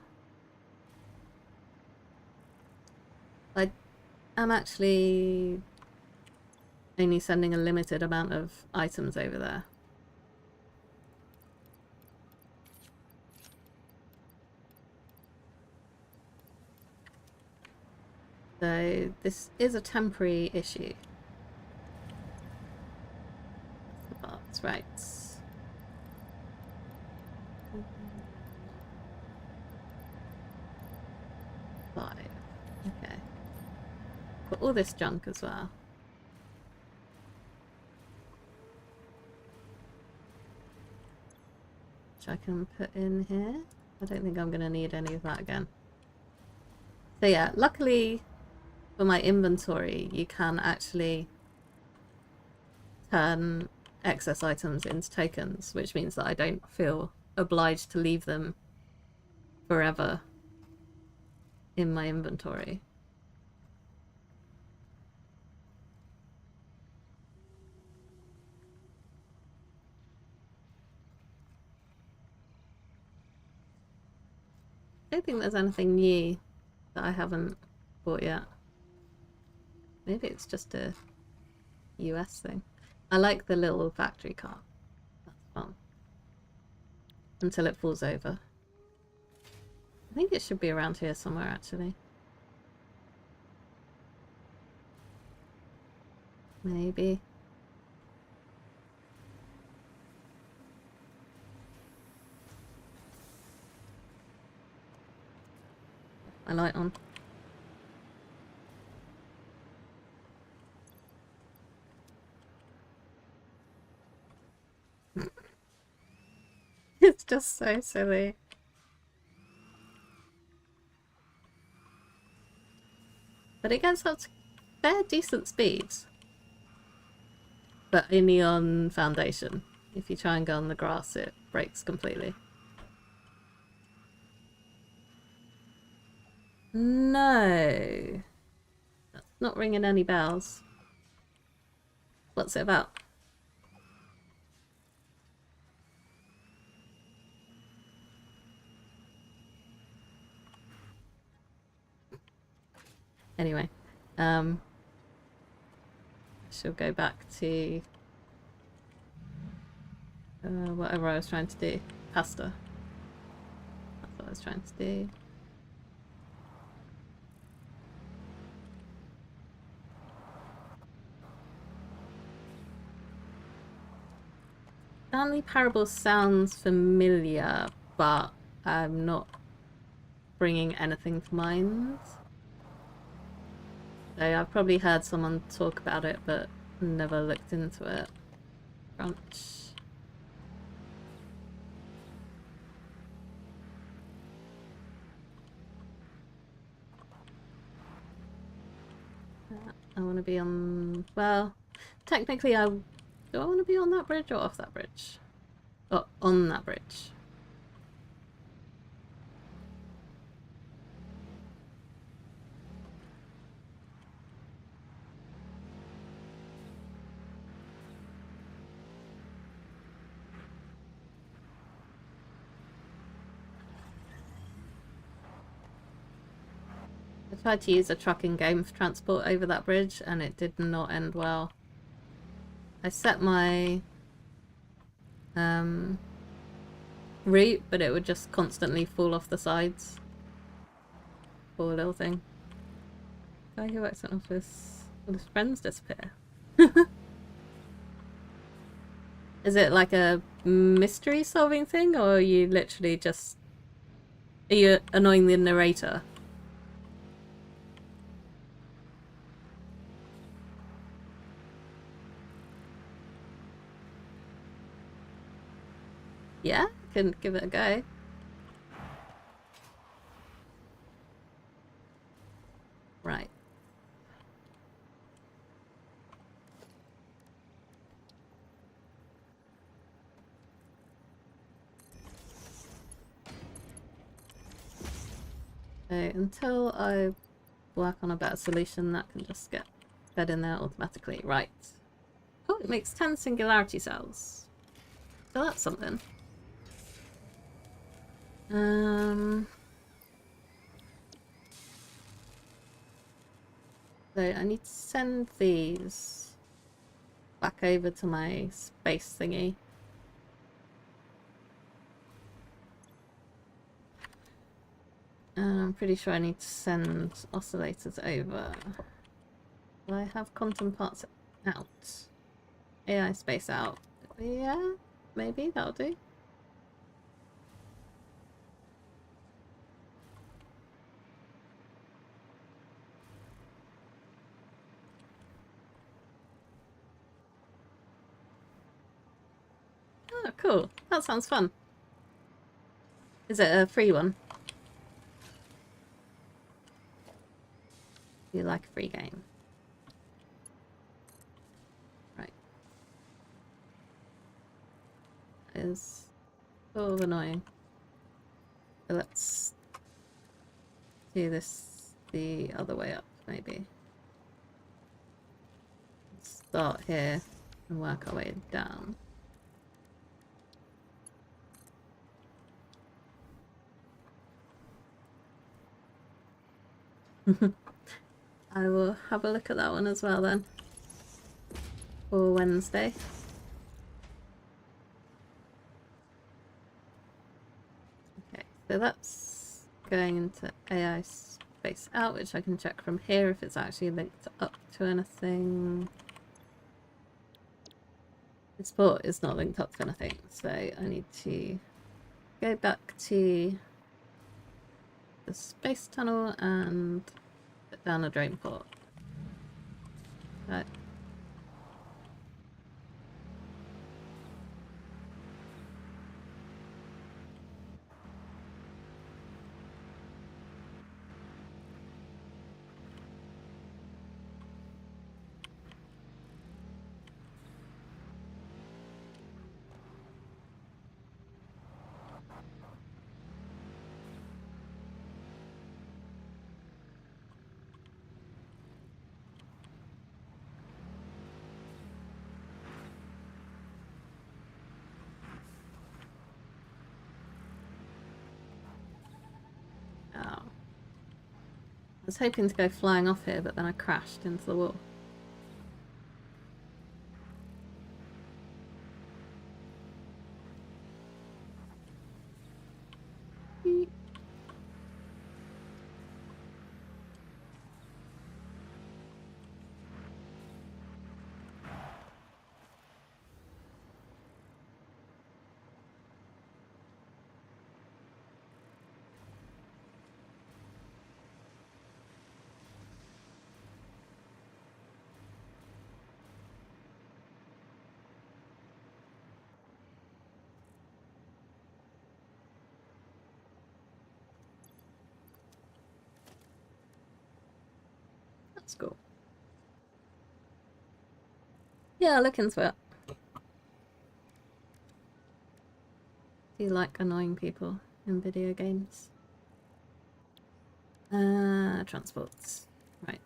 I am actually only sending a limited amount of items over there. So this is a temporary issue. That's right. Five. Okay. Put all this junk as well. Which I can put in here. I don't think I'm going to need any of that again. So yeah, luckily for my inventory, you can actually turn excess items into tokens, which means that I don't feel obliged to leave them forever in my inventory. I don't think there's anything new that I haven't bought yet. Maybe it's just a US thing. I like the little factory car. That's fun. Until it falls over. I think it should be around here somewhere, actually. Maybe. My light on. It's just so silly. But it gets up to fair decent speeds. But only on foundation. If you try and go on the grass, it breaks completely. No. That's not ringing any bells. What's it about? Anyway, she'll go back to whatever I was trying to do. Pasta. That's what I was trying to do. Stanley Parable sounds familiar, but I'm not bringing anything to mind. So I've probably heard someone talk about it, but never looked into it. Crunch. I want to be on... Well, technically do I want to be on that bridge or off that bridge? Oh, on that bridge. I tried to use a trucking game for transport over that bridge and it did not end well. I set my route, but it would just constantly fall off the sides. Poor little thing. Guy who works in office, will his friends disappear? Is it like a mystery solving thing, or are you literally just... Are you annoying the narrator? Yeah, can give it a go. Right. So until I work on a better solution, that can just get fed in there automatically. Right. Oh, it makes 10 singularity cells. So that's something. So I need to send these back over to my space thingy. I'm pretty sure I need to send oscillators over. Do I have quantum parts out? AI space out. Yeah, maybe that'll do. Oh, cool. That sounds fun. Is it a free one? You like a free game? Right. That is sort of annoying. So let's do this the other way up, maybe. Let's start here and work our way down. I will have a look at that one as well then. for Wednesday. Okay, so that's going into AI space out, which I can check from here if it's actually linked up to anything. This port is not linked up to anything, so I need to go back to the space tunnel and put down a drain port. Right. Oh. I was hoping to go flying off here, but then I crashed into the wall. That's cool. Yeah, I'll look into it. Do you like annoying people in video games? Transports. Right.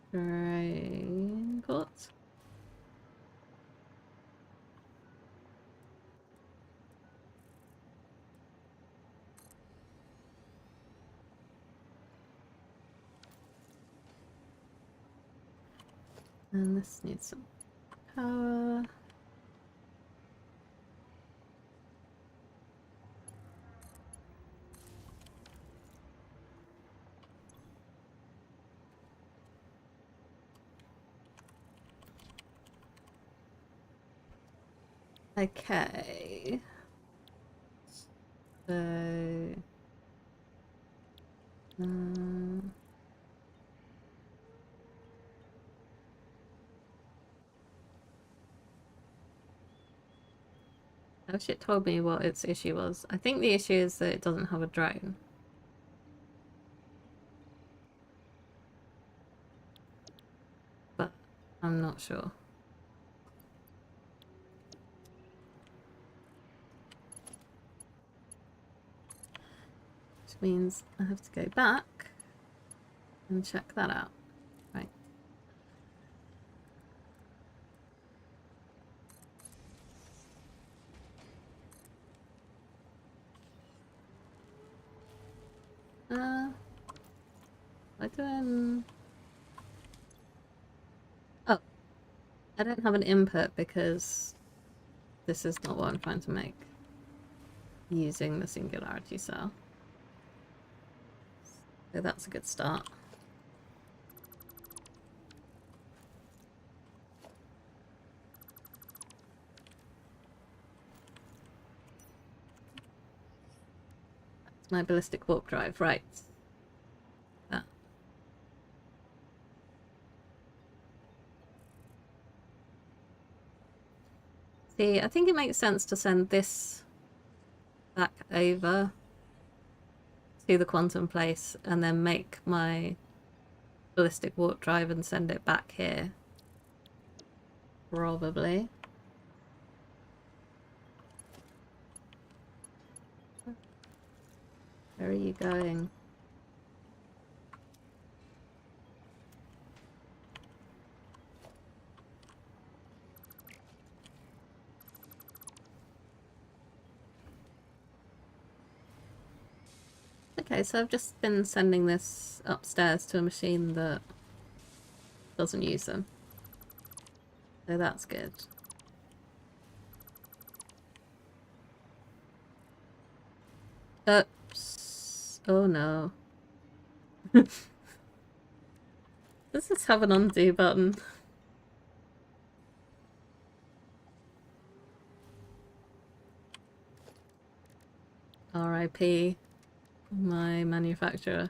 Train port. And this needs some power. Okay. So... I wish it told me what its issue was. I think the issue is that it doesn't have a drone. But I'm not sure. Which means I have to go back and check that out. Right. I don't... Oh, I don't have an input because this is not what I'm trying to make using the singularity cell. So that's a good start. That's my ballistic warp drive, right. That. See, I think it makes sense to send this back over to the quantum place and then make my ballistic warp drive and send it back here. Probably. Where are you going? Okay, so I've just been sending this upstairs to a machine that doesn't use them. So that's good. Oops. Oh no. Does this have an undo button? RIP, my manufacturer.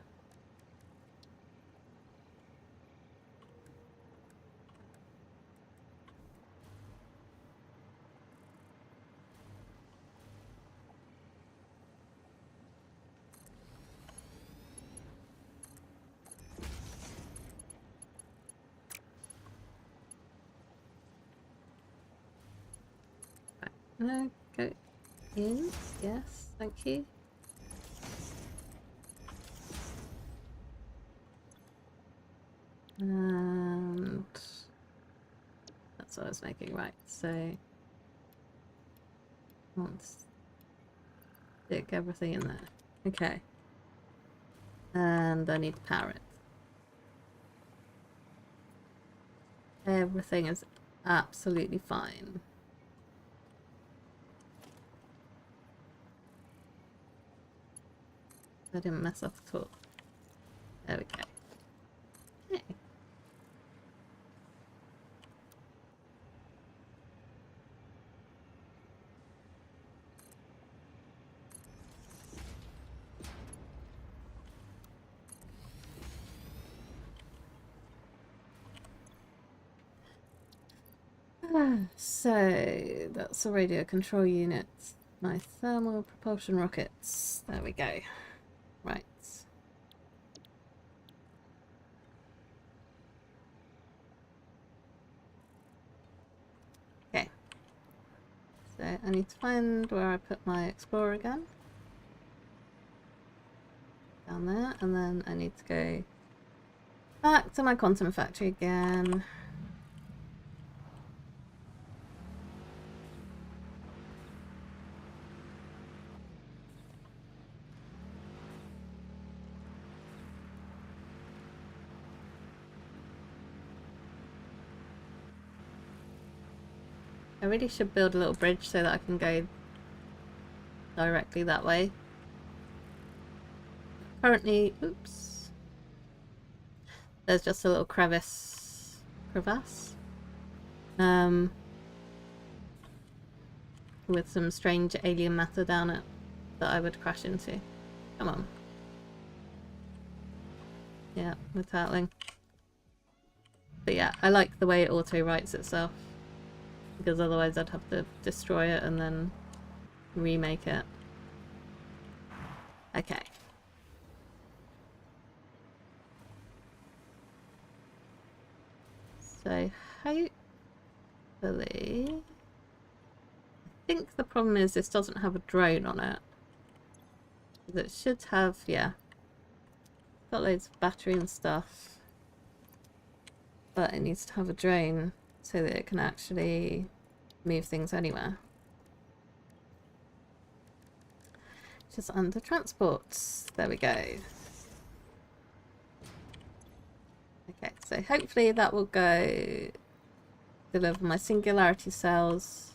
Right, go in. Yes, thank you. And that's what I was making, right? So let's stick everything in there. Okay. And I need to power it. Everything is absolutely fine. I didn't mess up at all. There we go. Okay. So that's the radio control unit. My thermal propulsion rockets. There we go. Right. Okay. So I need to find where I put my explorer again. Down there, and then I need to go back to my quantum factory again. I really should build a little bridge so that I can go directly that way. Currently, oops, there's just a little crevasse, with some strange alien matter down it that I would crash into. Come on. Yeah, we're turtling. But yeah, I like the way it auto-writes itself, because otherwise I'd have to destroy it and then remake it. Okay. So hopefully, I think the problem is this doesn't have a drone on it. It should have, yeah, got loads of battery and stuff, but it needs to have a drone so that it can actually move things anywhere. Just under transports. There we go. Okay, so hopefully that will go deliver my singularity cells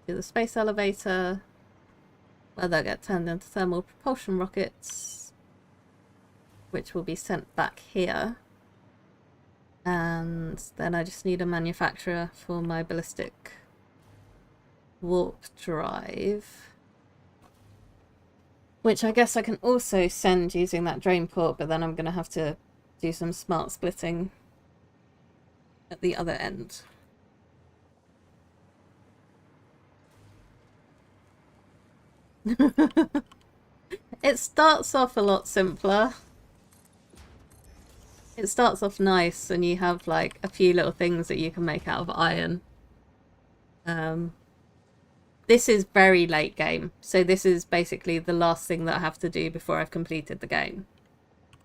to the space elevator, where they'll get turned into thermal propulsion rockets, which will be sent back here. And then I just need a manufacturer for my ballistic warp drive, which I guess I can also send using that drone port, but then I'm going to have to do some smart splitting at the other end. It starts off a lot simpler. It starts off nice and you have like a few little things that you can make out of iron. This is very late game, so this is basically the last thing that I have to do before I've completed the game.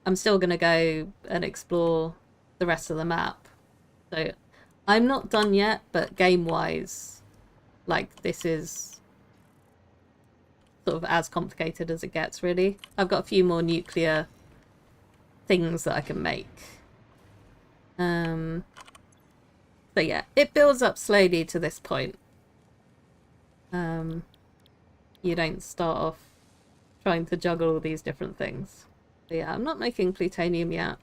I'm still going to go and explore the rest of the map. So I'm not done yet, but game-wise, like, this is sort of as complicated as it gets, really. I've got a few more nuclear things that I can make. So yeah, it builds up slowly to this point. You don't start off trying to juggle all these different things. So yeah, I'm not making plutonium yet.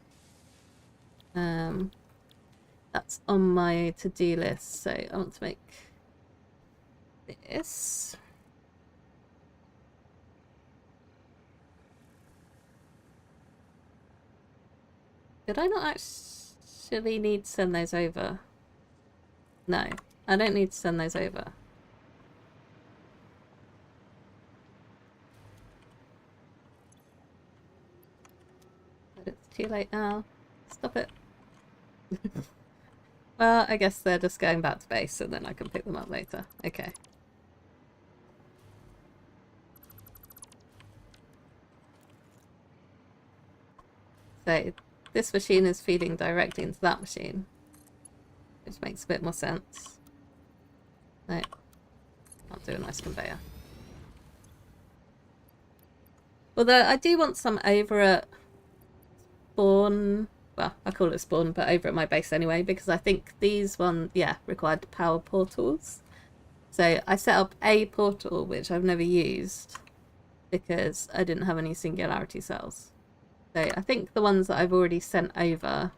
That's on my to-do list, so I want to make this. Did I not actually need to send those over? No, I don't need to send those over. But it's too late now. Stop it. Well, I guess they're just going back to base and then I can pick them up later. Okay. So this machine is feeding directly into that machine, which makes a bit more sense. No, I'll do a nice conveyor. Although I do want some over at spawn. Well, I call it spawn, but over at my base anyway, because I think these ones, yeah, required power portals. So I set up a portal, which I've never used, because I didn't have any singularity cells. So I think the ones that I've already sent over,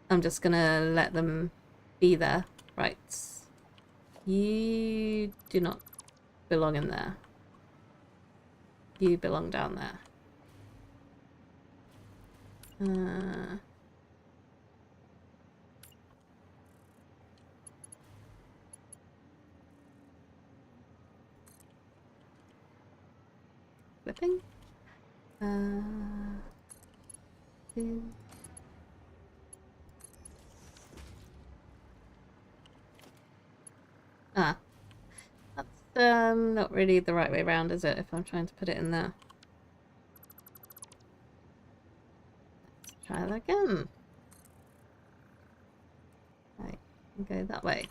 I'm just going to let them be there. Right. You do not belong in there. You belong down there. Flipping. Ah. That's not really the right way around, is it, if I'm trying to put it in there? Let's try that again. Right, go that way.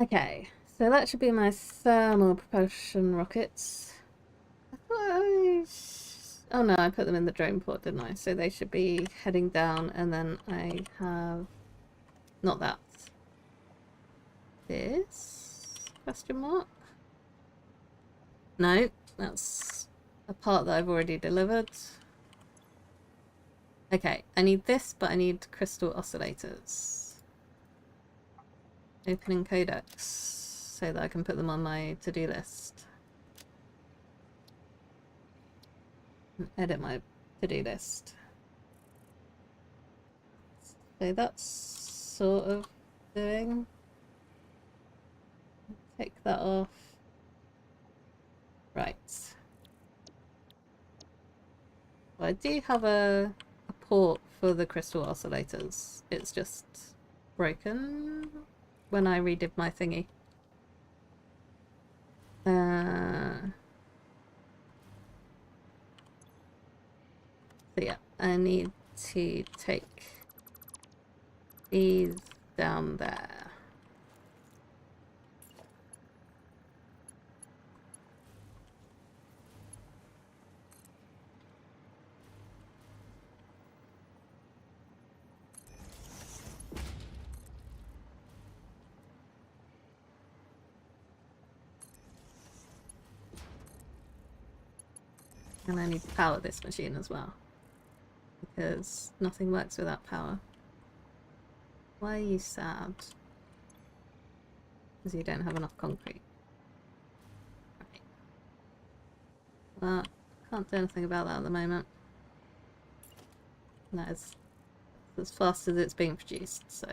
Okay, so that should be my thermal propulsion rockets. Oh no, I put them in the drone port, didn't I? So they should be heading down, and then I have... not that. This? Question mark? No, that's a part that I've already delivered. Okay, I need this, but I need crystal oscillators. Opening codecs, so that I can put them on my to-do list. And edit my to-do list. So that's sort of doing. Take that off. Right. Well, I do have a port for the crystal oscillators. It's just broken when I redid my thingy. So yeah, I need to take these down there. And I need to power this machine as well, because nothing works without power. Why are you sad? Because you don't have enough concrete. Right. Well, can't do anything about that at the moment. No, it's as fast as it's being produced, so...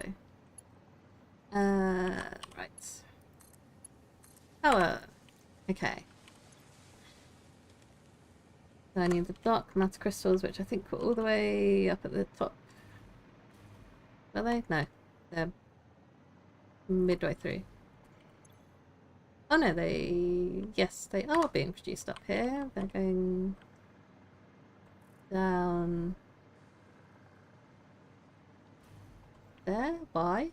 right. Power. Okay. So I need the dark matter crystals, which I think were all the way up at the top. Are they? No. They're midway through. Oh no, yes, they are being produced up here. They're going down there. Why?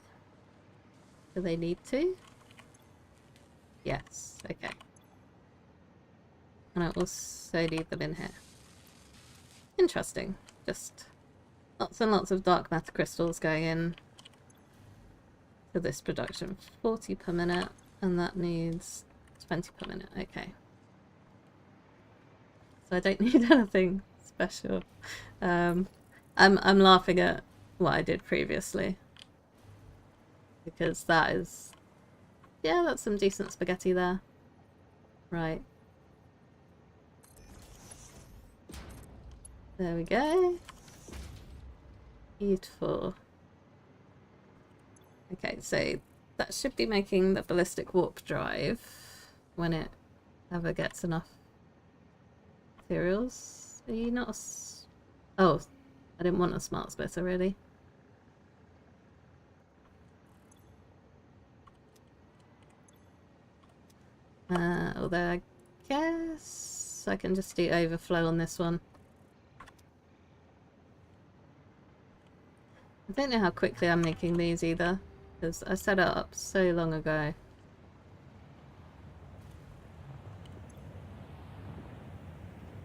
Do they need to? Yes, okay. And I also leave them in here. Interesting. Just lots and lots of dark matter crystals going in for this production. 40 per minute, and that needs 20 per minute. Okay. So I don't need anything special. I'm laughing at what I did previously, because that is, yeah, that's some decent spaghetti there. Right. There we go. Beautiful. Okay, so that should be making the ballistic warp drive when it ever gets enough materials. Are you not a... Oh, I didn't want a smart splitter, really. Although I guess I can just do overflow on this one. I don't know how quickly I'm making these either, because I set it up so long ago.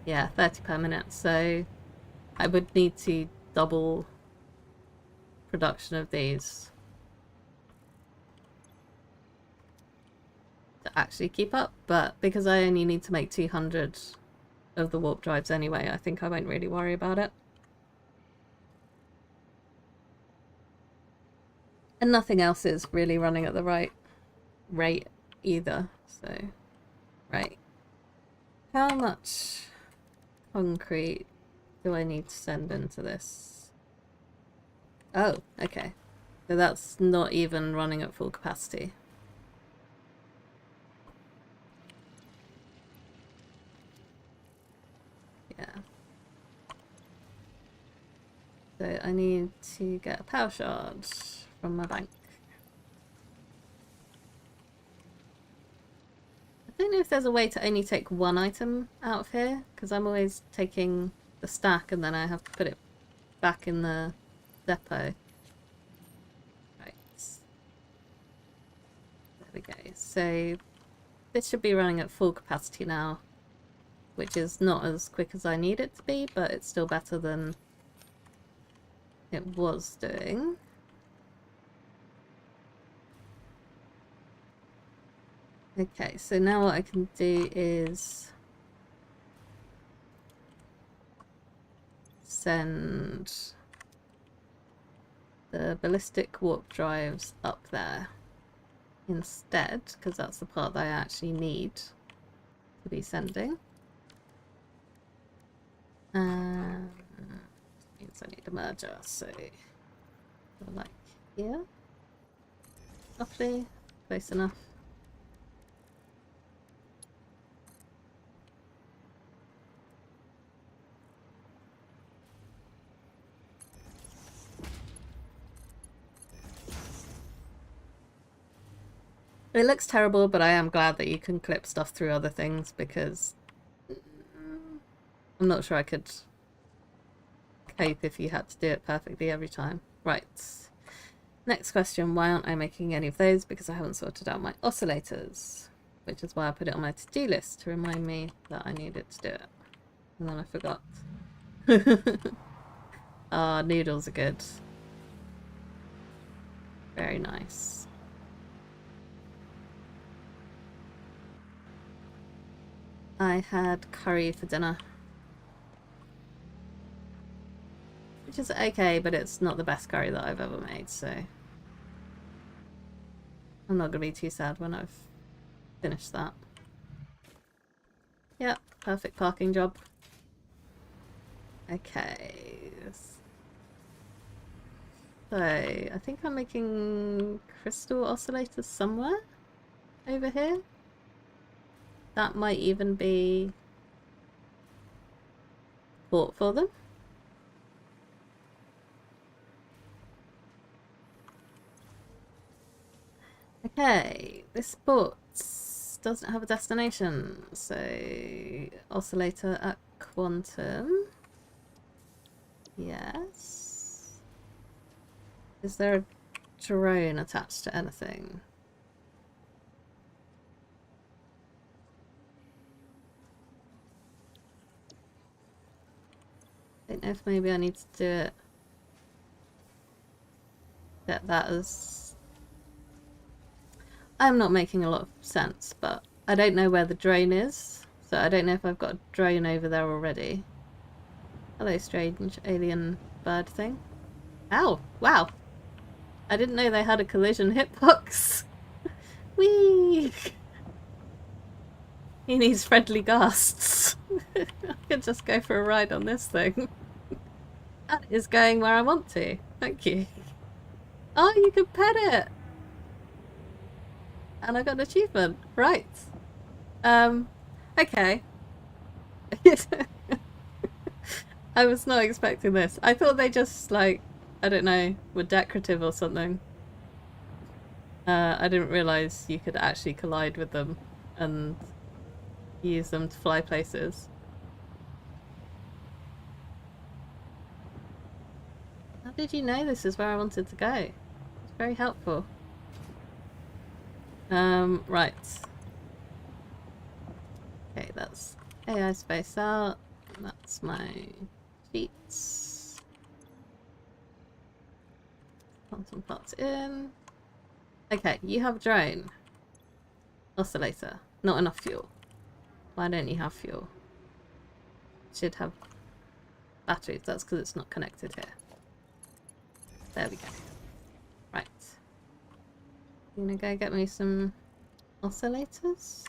Yeah, 30 per minute, so I would need to double production of these to actually keep up, but because I only need to make 200 of the warp drives anyway, I think I won't really worry about it. And nothing else is really running at the right rate either, so... Right. How much concrete do I need to send into this? Oh, okay. So that's not even running at full capacity. Yeah. So I need to get a power shard from my bank. I don't know if there's a way to only take one item out of here, because I'm always taking the stack and then I have to put it back in the depot. Right. There we go. So this should be running at full capacity now, which is not as quick as I need it to be, but it's still better than it was doing. Okay, so now what I can do is send the ballistic warp drives up there instead, because that's the part that I actually need to be sending. Means I need a merger, so like here, roughly, close enough. It looks terrible, but I am glad that you can clip stuff through other things, because I'm not sure I could cope if you had to do it perfectly every time. Right. Next question, why aren't I making any of those? Because I haven't sorted out my oscillators, which is why I put it on my to-do list to remind me that I needed to do it. And then I forgot. Ah, noodles are good. Very nice. I had curry for dinner, which is okay, but it's not the best curry that I've ever made, so I'm not gonna be too sad when I've finished that. Yep, perfect parking job. Okay. So, I think I'm making crystal oscillators somewhere over here. That might even be port for them. Okay, this port doesn't have a destination, so oscillator at quantum. Yes. Is there a drone attached to anything? don't know if maybe I need to do it. Set that as... I'm not making a lot of sense, but I don't know where the drone is. So I don't know if I've got a drone over there already. Hello, strange alien bird thing. Ow! Wow! I didn't know they had a collision hitbox. Whee! He needs friendly ghasts. I could just go for a ride on this thing. That is going where I want to. Thank you. Oh, you can pet it! And I got an achievement. Right. Okay. I was not expecting this. I thought they just, like, I don't know, were decorative or something. I didn't realise you could actually collide with them and use them to fly places. How did you know this is where I wanted to go? It's very helpful. Right. Okay, that's AI space out. That's my sheets. Quantum parts in. Okay, you have a drone. Oscillator. Not enough fuel. Why don't you have fuel? Should have batteries. That's because it's not connected here. There we go. Right. You gonna go get me some oscillators?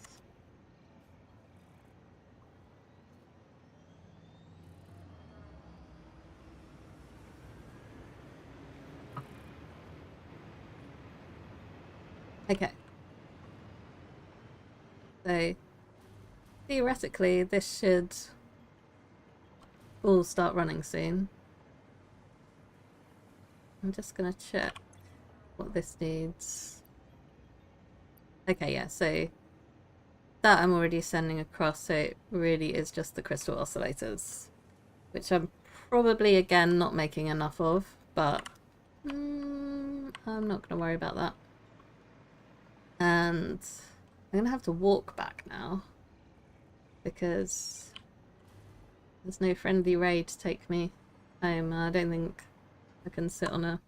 Okay. So, theoretically, this should all start running soon. I'm just gonna check what this needs. Okay, yeah, so that I'm already sending across, so it really is just the crystal oscillators, which I'm probably, again, not making enough of, but I'm not gonna worry about that. And I'm gonna have to walk back now because there's no friendly ray to take me home. I don't think I can sit on a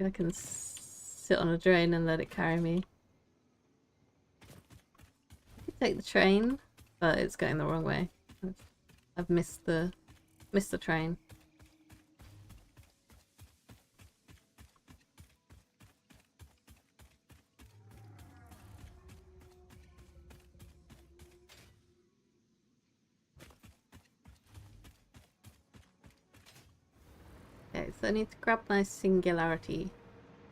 I can sit on a drone and let it carry me. I could take the train, but it's going the wrong way. I've missed the train. Okay, so I need to grab my singularity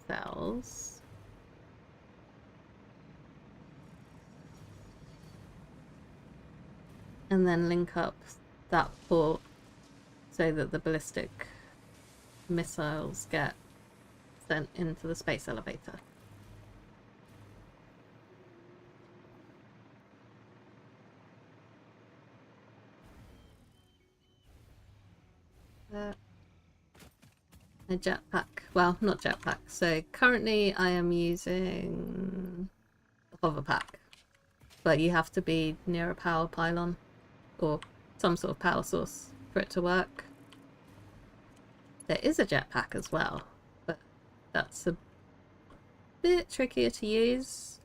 cells. And then link up that port so that the ballistic missiles get sent into the space elevator. A jetpack. Well, not jetpack. So currently I am using a hover pack, but you have to be near a power pylon or some sort of power source for it to work. There is a jetpack as well, but that's a bit trickier to use.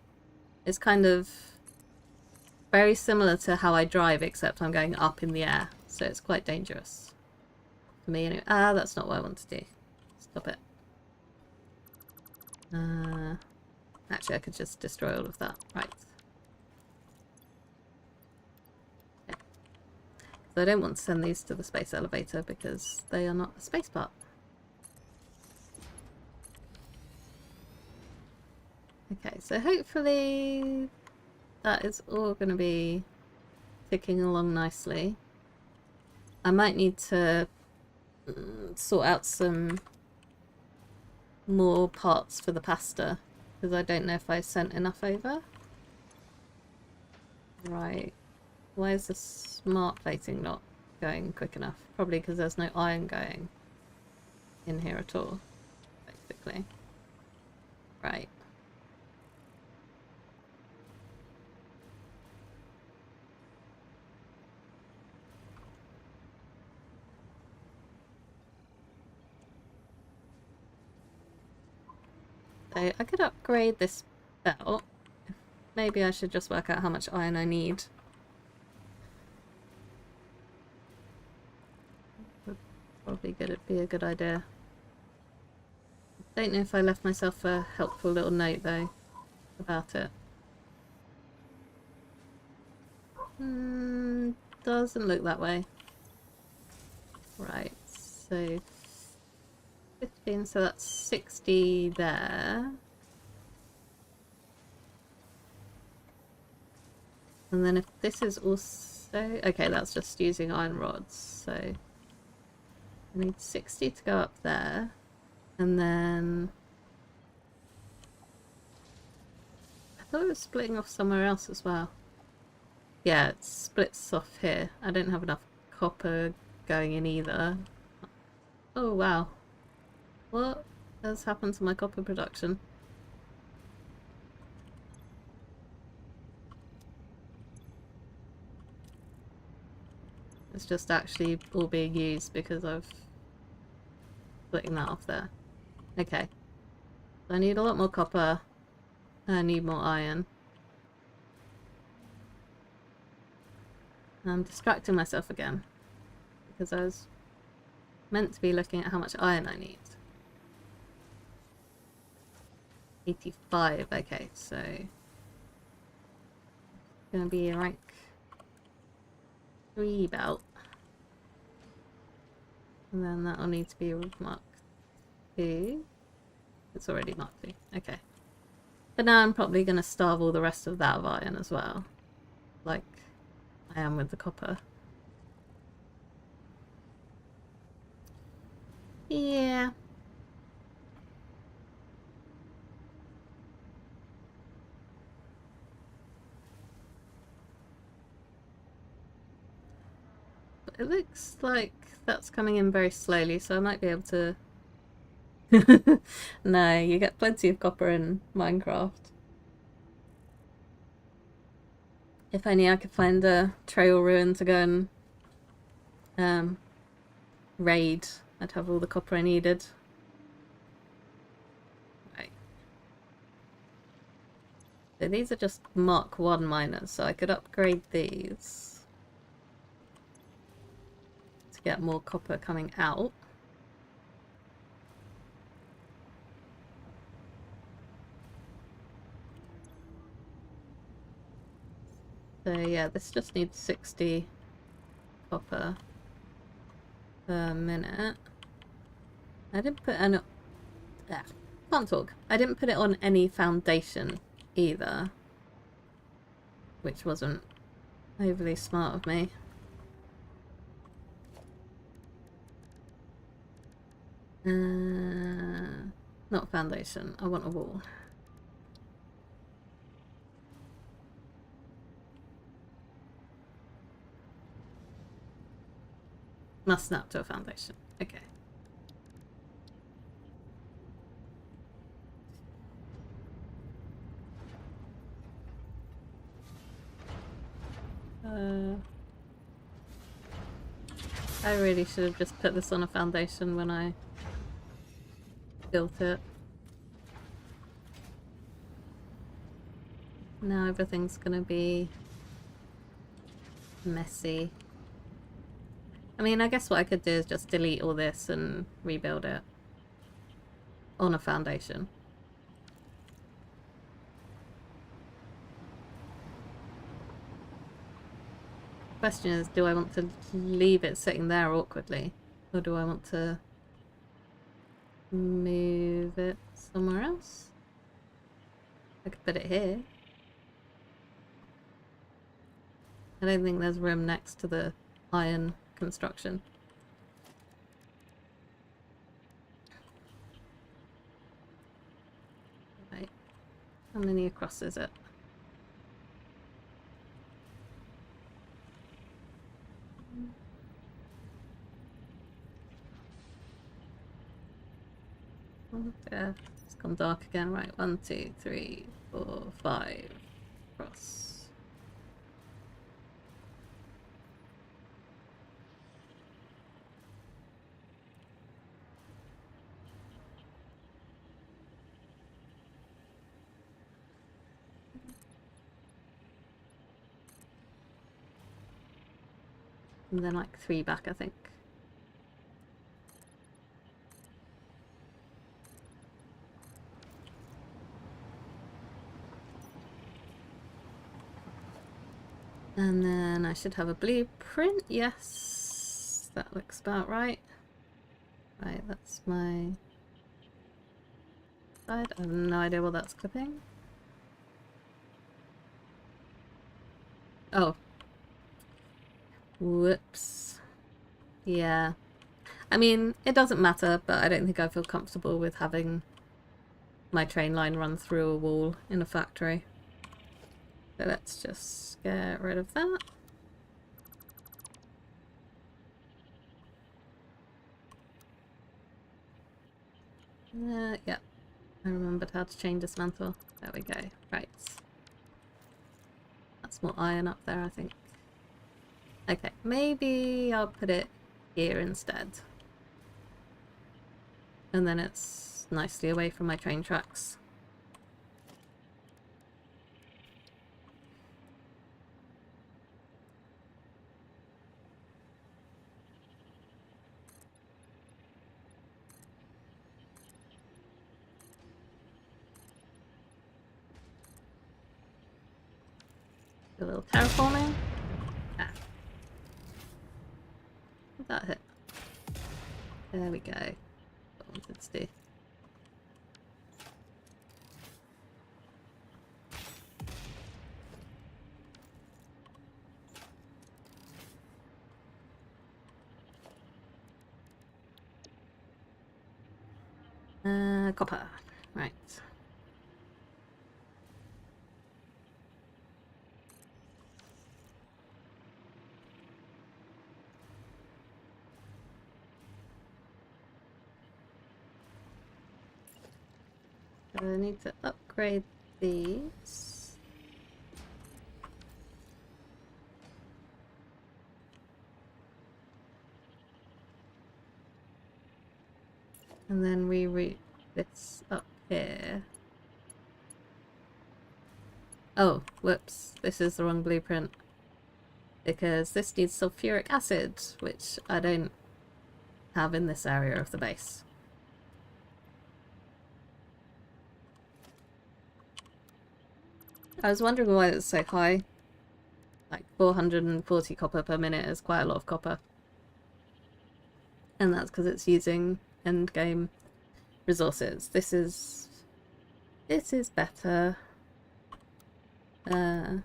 It's kind of very similar to how I drive, except I'm going up in the air, so it's quite dangerous for me anyway. Ah, that's not what I want to do. Stop it. Actually, I could just destroy all of that. Right. Okay. So I don't want to send these to the space elevator because they are not a space part. Okay, so hopefully that is all going to be ticking along nicely. I might need to sort out some more parts for the pasta because I don't know if I sent enough over. Right. Why is the smart plating not going quick enough? Probably because there's no iron going in here at all, basically. Right. So I could upgrade this belt. Maybe I should just work out how much iron I need. Would probably be a good idea. Don't know if I left myself a helpful little note though about it. Doesn't look that way. Right, so 15, so that's 60 there. And then if this is also... Okay, that's just using iron rods, so... I need 60 to go up there. And then... I thought it was splitting off somewhere else as well. Yeah, it splits off here. I don't have enough copper going in either. Oh, wow. What has happened to my copper production? It's just actually all being used because I've splitting that off there. Okay. So I need a lot more copper. I need more iron. I'm distracting myself again because I was meant to be looking at how much iron I need. 85, okay, so it's gonna be a rank 3 belt. And then that'll need to be mark 2. It's already marked 2, okay. But now I'm probably gonna starve all the rest of that of iron as well. Like I am with the copper. Yeah. But it looks like that's coming in very slowly, so I might be able to... No, you get plenty of copper in Minecraft. If only I could find a trail ruin to go and raid, I'd have all the copper I needed. Right. So these are just Mark 1 miners, so I could upgrade these to get more copper coming out. So yeah, this just needs 60 copper per minute. I didn't put any... can't talk. I didn't put it on any foundation either, which wasn't overly smart of me. Not foundation, I want a wall. Must snap to a foundation. Okay. I really should have just put this on a foundation when I built it. Now everything's gonna be messy. I mean, I guess what I could do is just delete all this and rebuild it on a foundation. The question is, do I want to leave it sitting there awkwardly? Or do I want to move it somewhere else? I could put it here. I don't think there's room next to the iron construction. Right. How many across is it? Yeah, it's gone dark again. Right, 1, 2, 3, 4, 5 across. And then like 3 back, I think. And then I should have a blueprint. Yes, that looks about right. Right, that's my side. I have no idea what that's clipping. Oh. Whoops. Yeah. I mean, it doesn't matter, but I don't think I feel comfortable with having my train line run through a wall in a factory. So let's just get rid of that. Yeah. I remembered how to chain dismantle. There we go. Right. That's more iron up there, I think. Okay, maybe I'll put it here instead. And then it's nicely away from my train tracks. A little terraforming. Ah. Did that hit? There we go. What I wanted to do. Copper. Right. So I need to upgrade these. And then reroute this up here. Oh, whoops. This is the wrong blueprint. Because this needs sulfuric acid, which I don't have in this area of the base. I was wondering why it's so high. Like 440 copper per minute is quite a lot of copper. And that's because it's using endgame resources. This is better. That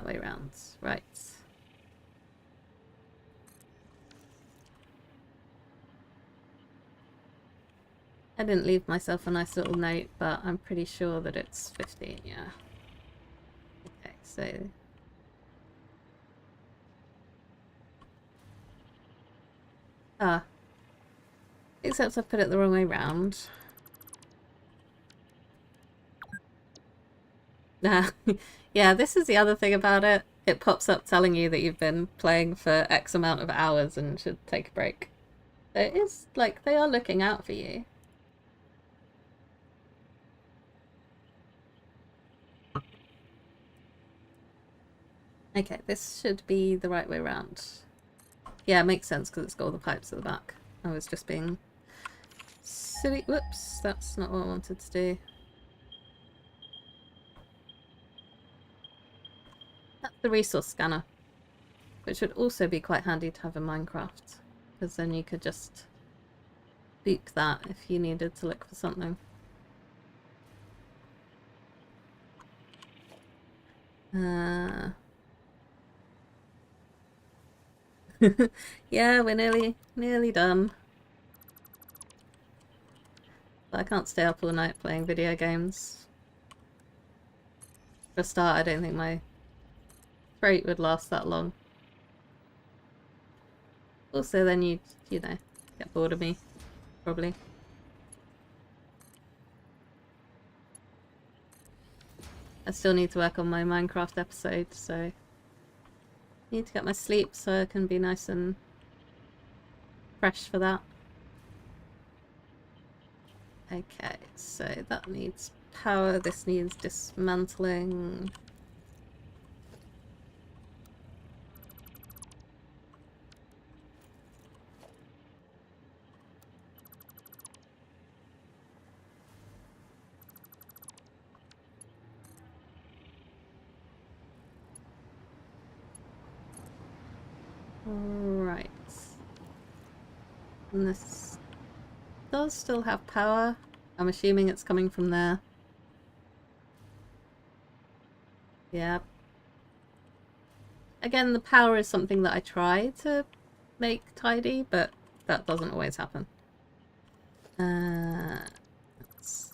way round. Right. I didn't leave myself a nice little note, but I'm pretty sure that it's 15, yeah. Okay, so... Ah. Except I've put it the wrong way round. Yeah, this is the other thing about it. It pops up telling you that you've been playing for X amount of hours and should take a break. So it is, like, they are looking out for you. Okay, this should be the right way around. Yeah, it makes sense because it's got all the pipes at the back. I was just being silly. Whoops, that's not what I wanted to do. That's the resource scanner, which would also be quite handy to have in Minecraft, because then you could just boop that if you needed to look for something. Yeah, we're nearly done. But I can't stay up all night playing video games. For a start, I don't think my throat would last that long. Also, then you know, get bored of me, probably. I still need to work on my Minecraft episode, so need to get my sleep so I can be nice and fresh for that. Okay, so that needs power, this needs dismantling. Right. And this does still have power. I'm assuming it's coming from there. Yeah. Again, the power is something that I try to make tidy, but that doesn't always happen. Let's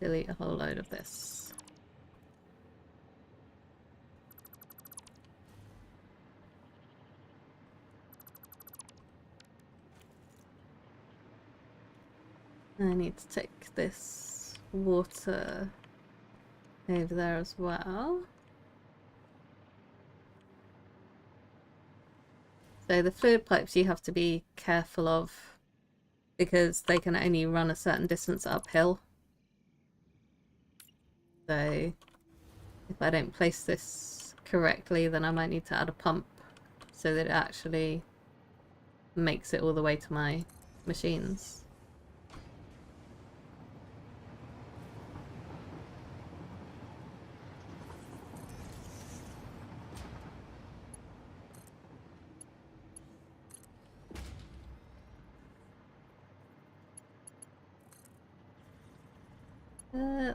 delete a whole load of this. I need to take this water over there as well. So the fluid pipes you have to be careful of because they can only run a certain distance uphill. So if I don't place this correctly, then I might need to add a pump so that it actually makes it all the way to my machines.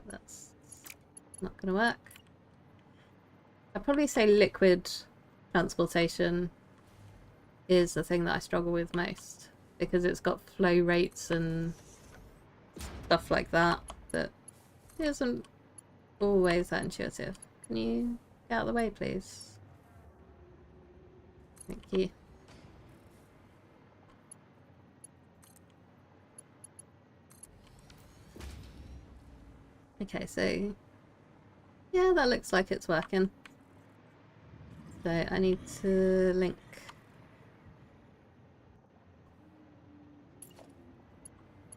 That's not gonna work. I'd probably say liquid transportation is the thing that I struggle with most because it's got flow rates and stuff like that that isn't always that intuitive. Can you get out of the way, please? Thank you. Okay, so yeah, that looks like it's working. So I need to link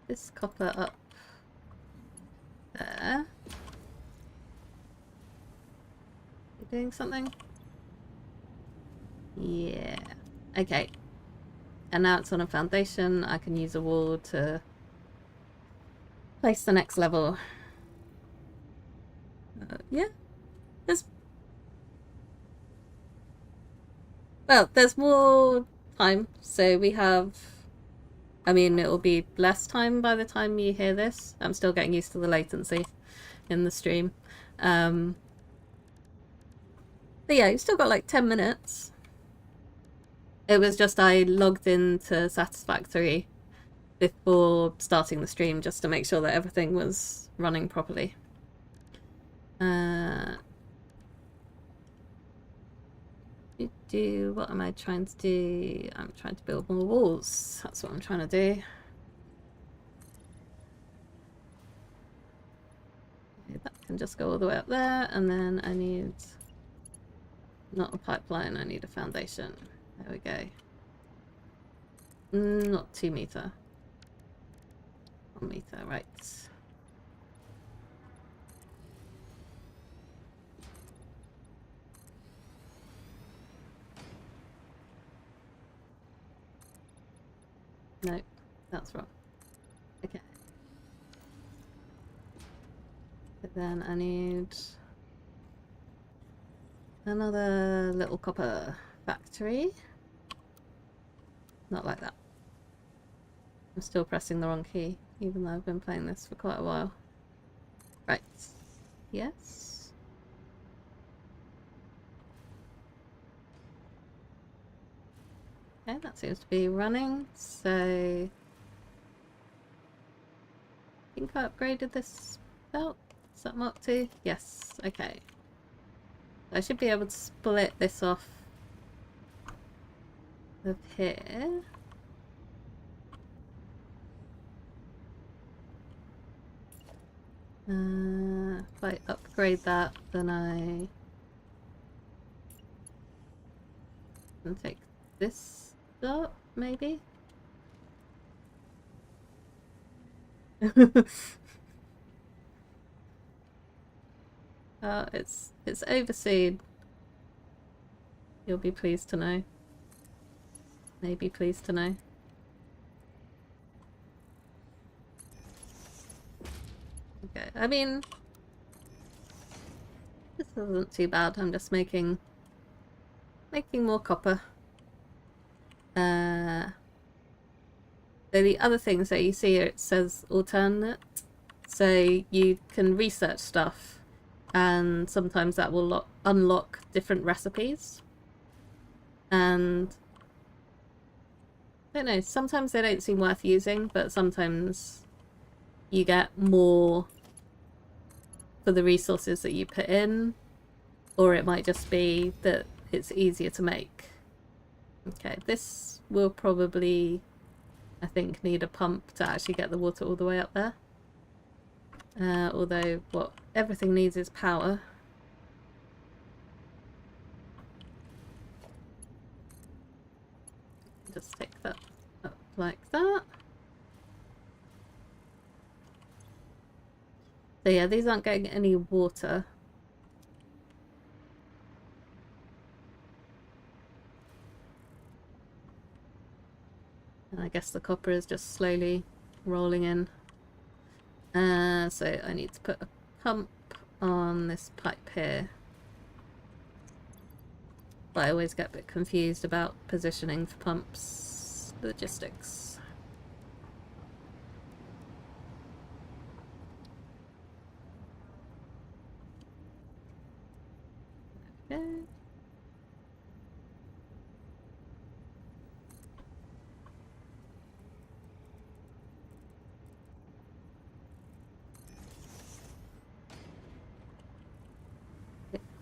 this copper up there. You doing something? Yeah. Okay. And now it's on a foundation. I can use a wall to place the next level. Yeah. There's more time. So we have... I mean, it'll be less time by the time you hear this. I'm still getting used to the latency in the stream. But yeah, you've still got like 10 minutes. It was just I logged into Satisfactory before starting the stream just to make sure that everything was running properly. What am I trying to do? I'm trying to build more walls. That's what I'm trying to do. Okay, that can just go all the way up there, and then I need not a pipeline, I need a foundation. There we go. Not 2 meter. 1 meter, right. No, that's wrong. Okay. But then I need another little copper factory. Not like that. I'm still pressing the wrong key, even though I've been playing this for quite a while. Right. Yes. Okay, that seems to be running, so... I think I upgraded this belt. Is that Mark 2? Yes, okay. I should be able to split this off of here. If I upgrade that, then I can take this up, maybe? It's overseen. You'll be pleased to know. Maybe pleased to know. Okay, I mean, this isn't too bad. I'm just making making more copper. So the other things that you see here, it says alternate. So you can research stuff, and sometimes that will unlock different recipes. And I don't know, sometimes they don't seem worth using, but sometimes you get more for the resources that you put in, or it might just be that it's easier to make. Okay, this will probably, I think, need a pump to actually get the water all the way up there. Although what everything needs is power. Just take that up like that. So yeah, these aren't getting any water. And I guess the copper is just slowly rolling in. So I need to put a pump on this pipe here. But I always get a bit confused about positioning for pumps. Logistics. Okay.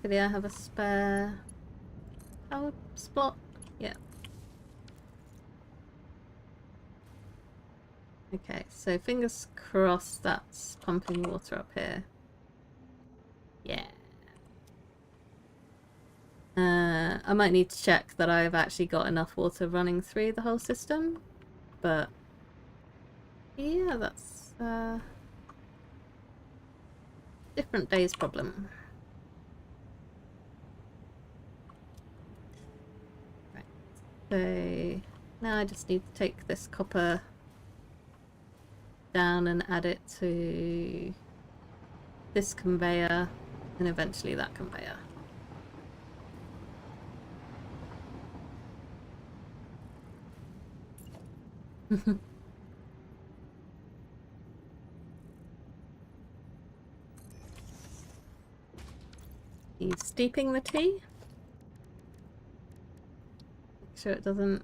Hopefully I have a spare power spot. Yeah. Okay, so fingers crossed that's pumping water up here. Yeah. I might need to check that I've actually got enough water running through the whole system, but yeah, that's different day's problem. Right, so now I just need to take this copper down and add it to this conveyor and eventually that conveyor. He's steeping the tea. Make sure it doesn't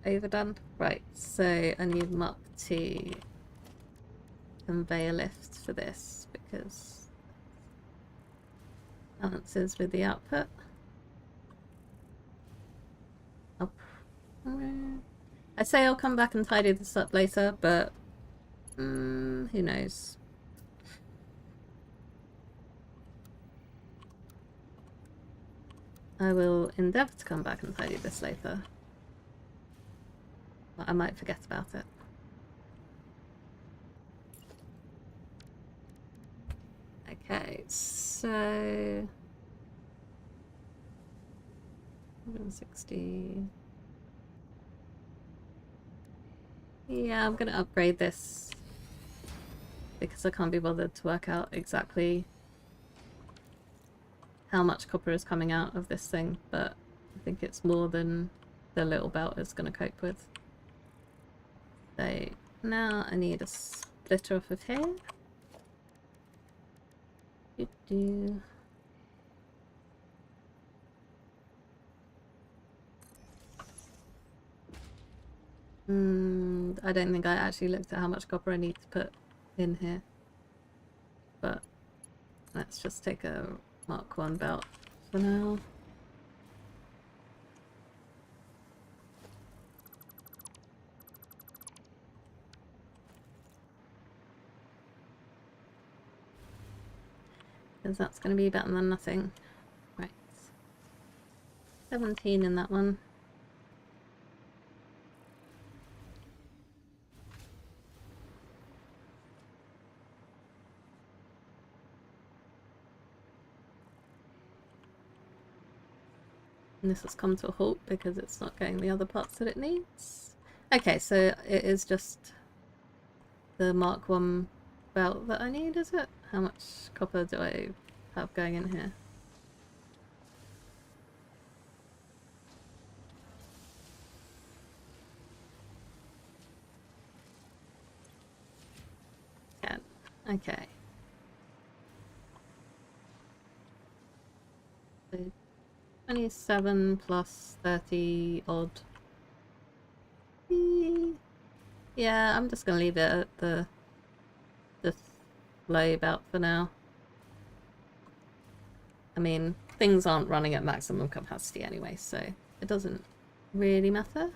get overdone. Right, so I need Mark II conveyor lift for this because balances with the output. I say I'll come back and tidy this up later, but who knows? I will endeavour to come back and tidy this later, but I might forget about it. Okay, so 160. Yeah, I'm gonna upgrade this because I can't be bothered to work out exactly how much copper is coming out of this thing, but I think it's more than the little belt is going to cope with. So now I need a splitter off of here. I don't think I actually looked at how much copper I need to put in here, but let's just take a Mark 1 belt for now. Because that's going to be better than nothing. Right. 17 in that one. And this has come to a halt because it's not getting the other parts that it needs. Okay, so it is just the Mark 1 belt that I need, is it? How much copper do I have going in here? Okay. So 27 plus 30 odd. Yeah, I'm just gonna leave it at the display about for now. I mean, things aren't running at maximum capacity anyway, so it doesn't really matter.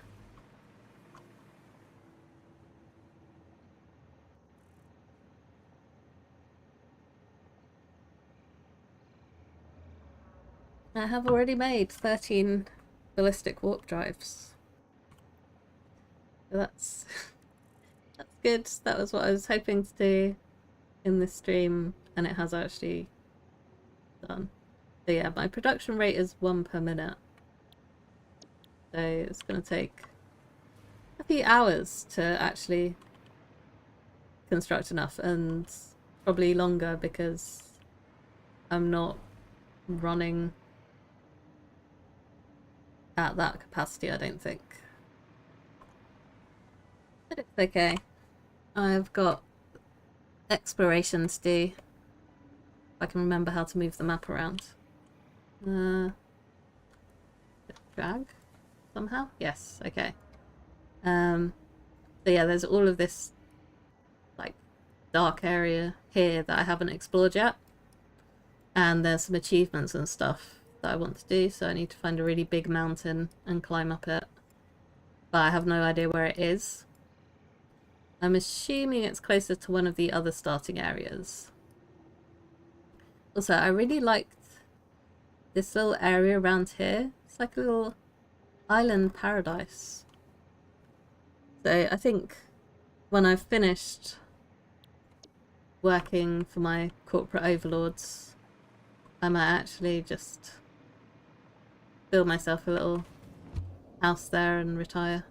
I have already made 13 ballistic warp drives. So that's good. That was what I was hoping to do in this stream, and it has actually done. So yeah, my production rate is 1 per minute. So it's going to take a few hours to actually construct enough, and probably longer because I'm not running at that capacity, I don't think. But it's okay. I've got exploration to do. If I can remember how to move the map around. Drag? Somehow? Yes, okay. So yeah, there's all of this like dark area here that I haven't explored yet. And there's some achievements and stuff that I want to do, so I need to find a really big mountain and climb up it. But I have no idea where it is. I'm assuming it's closer to one of the other starting areas. Also, I really liked this little area around here. It's like a little island paradise. So I think when I've finished working for my corporate overlords, I might actually just build myself a little house there and retire.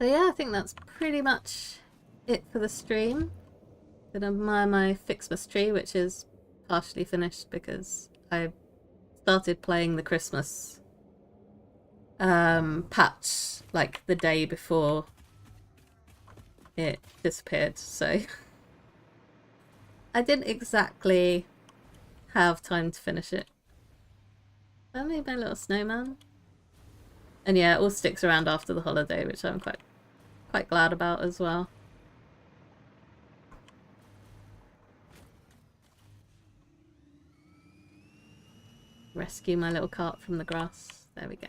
So yeah, I think that's pretty much it for the stream. Gonna admire my Fixmas tree, which is partially finished because I started playing the Christmas patch like the day before it disappeared, so I didn't exactly have time to finish it. I made my little snowman. And yeah, it all sticks around after the holiday, which I'm quite glad about as well. Rescue my little cart from the grass. There we go.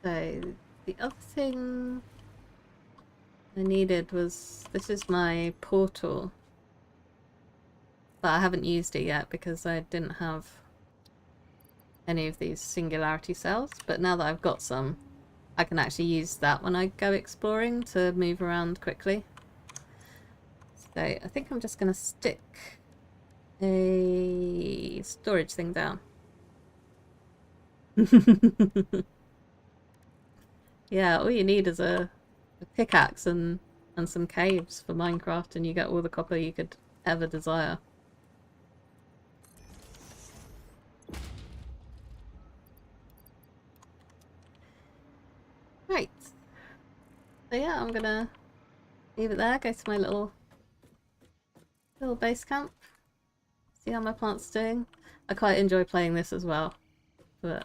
So the other thing I needed was, this is my portal, but I haven't used it yet because I didn't have any of these singularity cells, but now that I've got some, I can actually use that when I go exploring to move around quickly. So I think I'm just going to stick a storage thing down. Yeah, all you need is a pickaxe and some caves for Minecraft, and you get all the copper you could ever desire. Right. So yeah, I'm gonna leave it there, go to my little base camp, see how my plant's doing. I quite enjoy playing this as well, but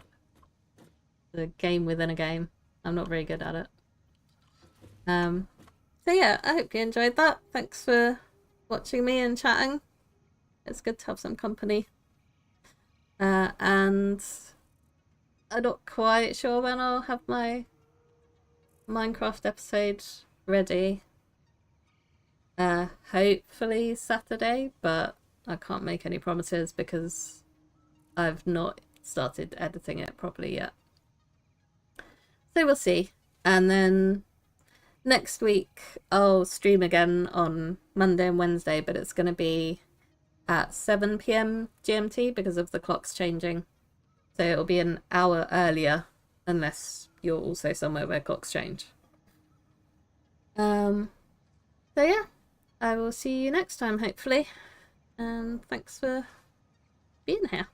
the game within a game. I'm not very good at it. So yeah, I hope you enjoyed that. Thanks for watching me and chatting. It's good to have some company. And I'm not quite sure when I'll have my Minecraft episode ready. Hopefully Saturday, but I can't make any promises because I've not started editing it properly yet. So we'll see. And then next week I'll stream again on Monday and Wednesday, but it's going to be at 7 p.m. GMT because of the clocks changing. So it'll be an hour earlier unless you're also somewhere where clocks change. So yeah, I will see you next time, hopefully. And thanks for being here.